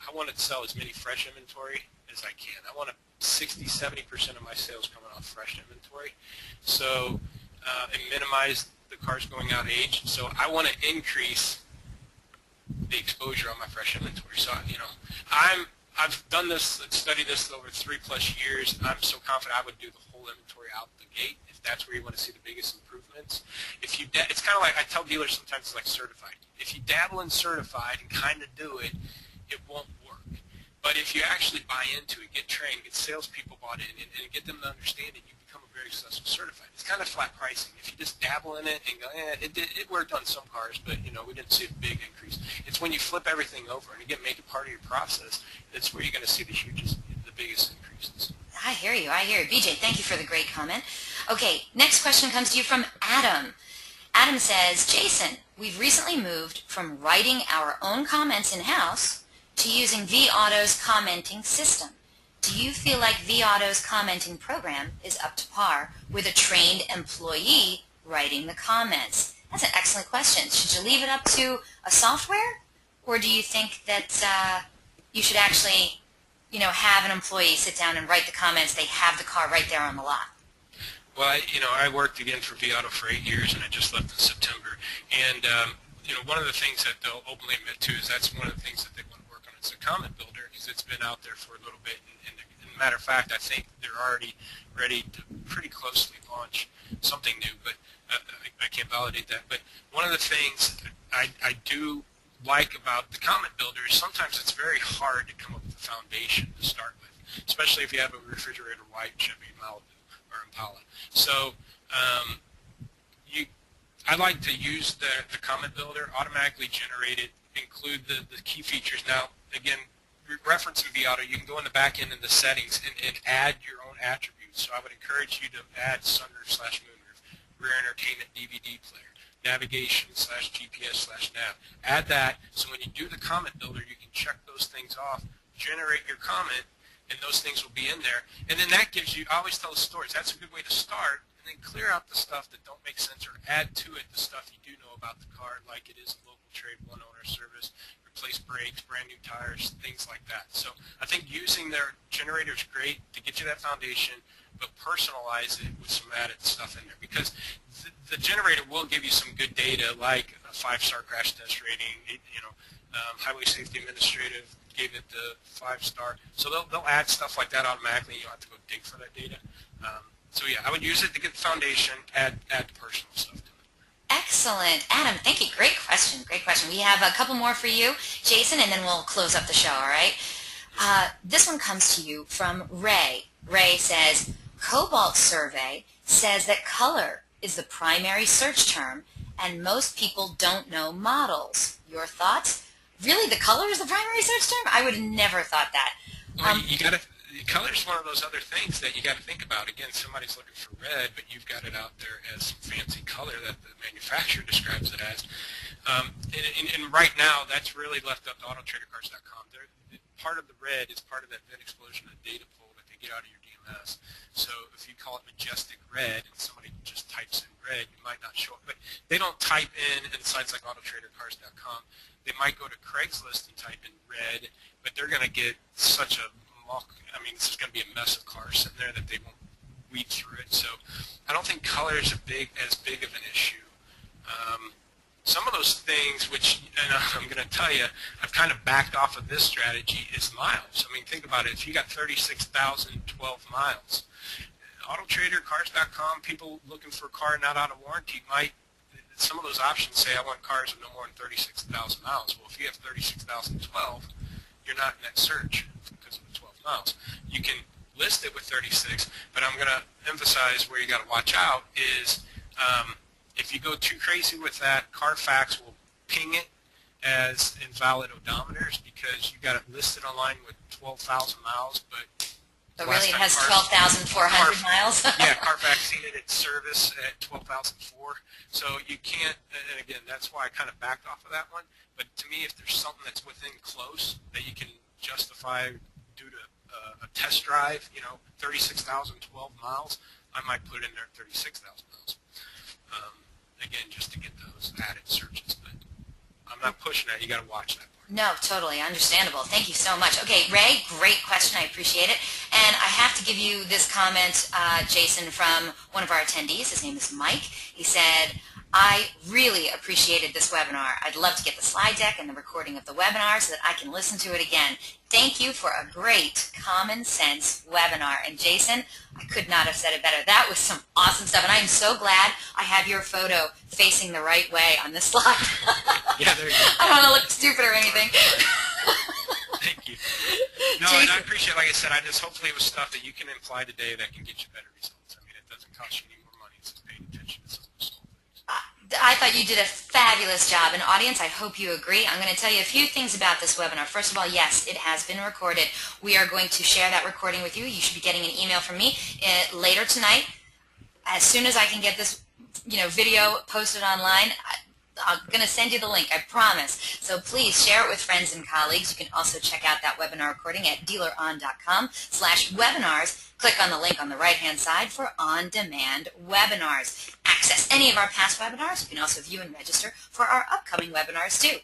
I want to sell as many fresh inventory as I can. I want 60-70% of my sales coming off fresh inventory. So and minimize the cars going out aged. So I want to increase the exposure on my fresh inventory. So I've done this, studied this over 3+ years. I'm so confident I would do the whole inventory out the gate, if that's where you want to see the biggest improvements. If you it's kind of like I tell dealers sometimes, it's like certified. If you dabble in certified and kind of do it, it won't work. But if you actually buy into it, get trained, get salespeople bought in, and get them to understand it, you become a very successful certified. It's kind of flat pricing. If you just dabble in it and go, it worked on some cars, but we didn't see a big increase. It's when you flip everything over and again make it part of your process, that's where you're going to see the biggest increases. I hear you. BJ, thank you for the great comment. Okay, next question comes to you from Adam. Adam says, Jason, we've recently moved from writing our own comments in-house to using vAuto's commenting system. Do you feel like vAuto's commenting program is up to par with a trained employee writing the comments? That's an excellent question. Should you leave it up to a software, or do you think that you should actually, have an employee sit down and write the comments? They have the car right there on the lot. Well, I worked again for vAuto for 8 years, and I just left in September. And one of the things that they'll openly admit to is that's one of the things that they want to work on. It's a comment builder because it's been out there for a little bit. And as a matter of fact, I think they're already ready to pretty closely launch something new, but I can't validate that. But one of the things I do like about the comment builder is sometimes it's very hard to come up with a foundation to start with, especially if you have a refrigerator white Chevy Malibu or Impala. So I like to use the comment builder, automatically generate it, include the key features. Now, again, referencing vAuto, you can go in the back end in the settings and add your own attributes. So I would encourage you to add sunroof/moonroof, rear entertainment DVD player, navigation/GPS/nav. Add that so when you do the comment builder, you can check those things off, generate your comment, and those things will be in there. And then that gives you, I always tell the stories, that's a good way to start, and then clear out the stuff that don't make sense or add to it the stuff you do know about the car, like it is a local trade, one owner service, replace brakes, brand new tires, things like that. So I think using their generator is great to get you that foundation, but personalize it with some added stuff in there, because the generator will give you some good data, like a 5-star crash test rating, Highway Safety Administrative gave it the 5-star. So they'll add stuff like that automatically. You don't have to go dig for that data. So yeah, I would use it to get the foundation, add the personal stuff to it. Excellent. Adam, thank you. Great question. We have a couple more for you, Jason, and then we'll close up the show, all right? This one comes to you from Ray. Ray says, Cobalt survey says that color is the primary search term, and most people don't know models. Your thoughts? Really, the color is the primary search term? I would have never thought that. Well, color is one of those other things that you got to think about. Again, somebody's looking for red, but you've got it out there as fancy color that the manufacturer describes it as. And right now, that's really left up to AutoTraderCars.com. Part of the red is part of that VIN explosion of data pool that they get out of your DMS. So if you call it majestic red and somebody just types in red, you might not show it. But they don't type in sites like AutoTraderCars.com. They might go to Craigslist and type in red, but they're going to get such a muck. I mean, this is going to be a mess of cars sitting there that they won't weed through it. So I don't think color is as big of an issue. Some of those things, which, and I'm going to tell you, I've kind of backed off of this strategy, is miles. I mean, think about it. If you got 36,012 miles, AutoTraderCars.com, people looking for a car not out of warranty might, some of those options say I want cars with no more than 36,000 miles. Well, if you have 36,012, you're not in that search because of the 12 miles. You can list it with 36, but I'm going to emphasize where you got to watch out is if you go too crazy with that, Carfax will ping it as invalid odometers because you got it listed online with 12,000 miles, but really it has 12,400 miles? Yeah, Carfax seen it at service at 12,004. So you can't, and again, that's why I kind of backed off of that one. But to me, if there's something that's within close that you can justify due to a test drive, 36,012 miles, I might put in there 36,000 miles. Again, just to get those added searches. But I'm not pushing that. You got to watch that part. No, totally understandable. Thank you so much. Okay, Ray, great question. I appreciate it. And I have to give you this comment, Jason, from one of our attendees. His name is Mike. He said, I really appreciated this webinar. I'd love to get the slide deck and the recording of the webinar so that I can listen to it again. Thank you for a great common sense webinar. And Jason, I could not have said it better. That was some awesome stuff. And I am so glad I have your photo facing the right way on this slide. Yeah, there you go. I don't want to look stupid or anything. Thank you. No, and I appreciate, like I said, hopefully it was stuff that you can apply today that can get you better results. I mean, it doesn't cost you any more money. It's just paying attention to some of those small things. I thought you did a fabulous job. And audience, I hope you agree. I'm going to tell you a few things about this webinar. First of all, yes, it has been recorded. We are going to share that recording with you. You should be getting an email from me later tonight. As soon as I can get this video posted online, I'm going to send you the link, I promise. So please share it with friends and colleagues. You can also check out that webinar recording at dealeron.com/webinars. Click on the link on the right-hand side for on-demand webinars. Access any of our past webinars. You can also view and register for our upcoming webinars too.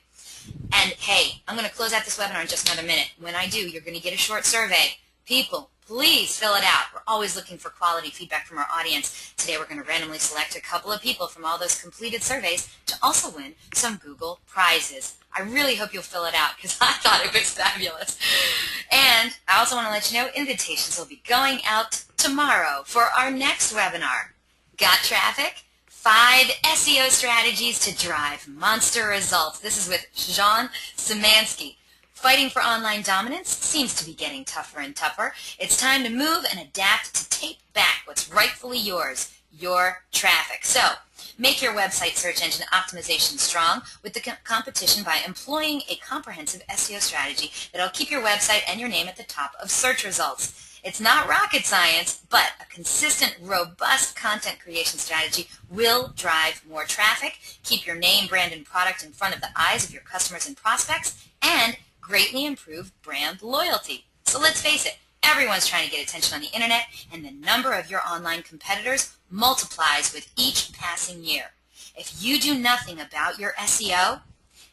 And hey, I'm going to close out this webinar in just another minute. When I do, you're going to get a short survey. People, please fill it out. We're always looking for quality feedback from our audience. Today we're going to randomly select a couple of people from all those completed surveys to also win some Google prizes. I really hope you'll fill it out because I thought it was fabulous. And I also want to let you know invitations will be going out tomorrow for our next webinar. Got traffic? 5 SEO strategies to drive monster results. This is with John Szymanski. Fighting for online dominance seems to be getting tougher and tougher. It's time to move and adapt to take back what's rightfully yours, your traffic. So, make your website search engine optimization strong with the competition by employing a comprehensive SEO strategy that'll keep your website and your name at the top of search results. It's not rocket science, but a consistent, robust content creation strategy will drive more traffic, keep your name, brand, and product in front of the eyes of your customers and prospects, and greatly improve brand loyalty. So let's face it, everyone's trying to get attention on the internet, and the number of your online competitors multiplies with each passing year. If you do nothing about your SEO,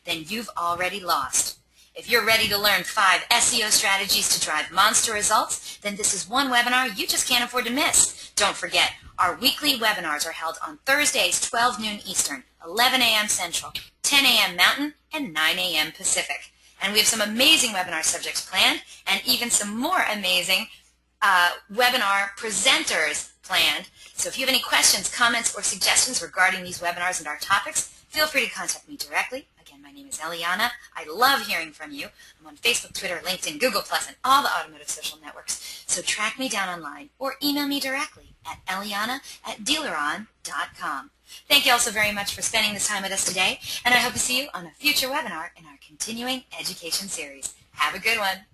then you've already lost. If you're ready to learn 5 SEO strategies to drive monster results, then this is one webinar you just can't afford to miss. Don't forget, our weekly webinars are held on Thursdays, 12 noon Eastern, 11 a.m. Central, 10 a.m. Mountain, and 9 a.m. Pacific. And we have some amazing webinar subjects planned and even some more amazing webinar presenters planned. So if you have any questions, comments, or suggestions regarding these webinars and our topics, feel free to contact me directly. Again, my name is Eliana. I love hearing from you. I'm on Facebook, Twitter, LinkedIn, Google+, and all the automotive social networks. So track me down online or email me directly at eliana@dealeron.com. Thank you all so very much for spending this time with us today, and I hope to see you on a future webinar in our continuing education series. Have a good one.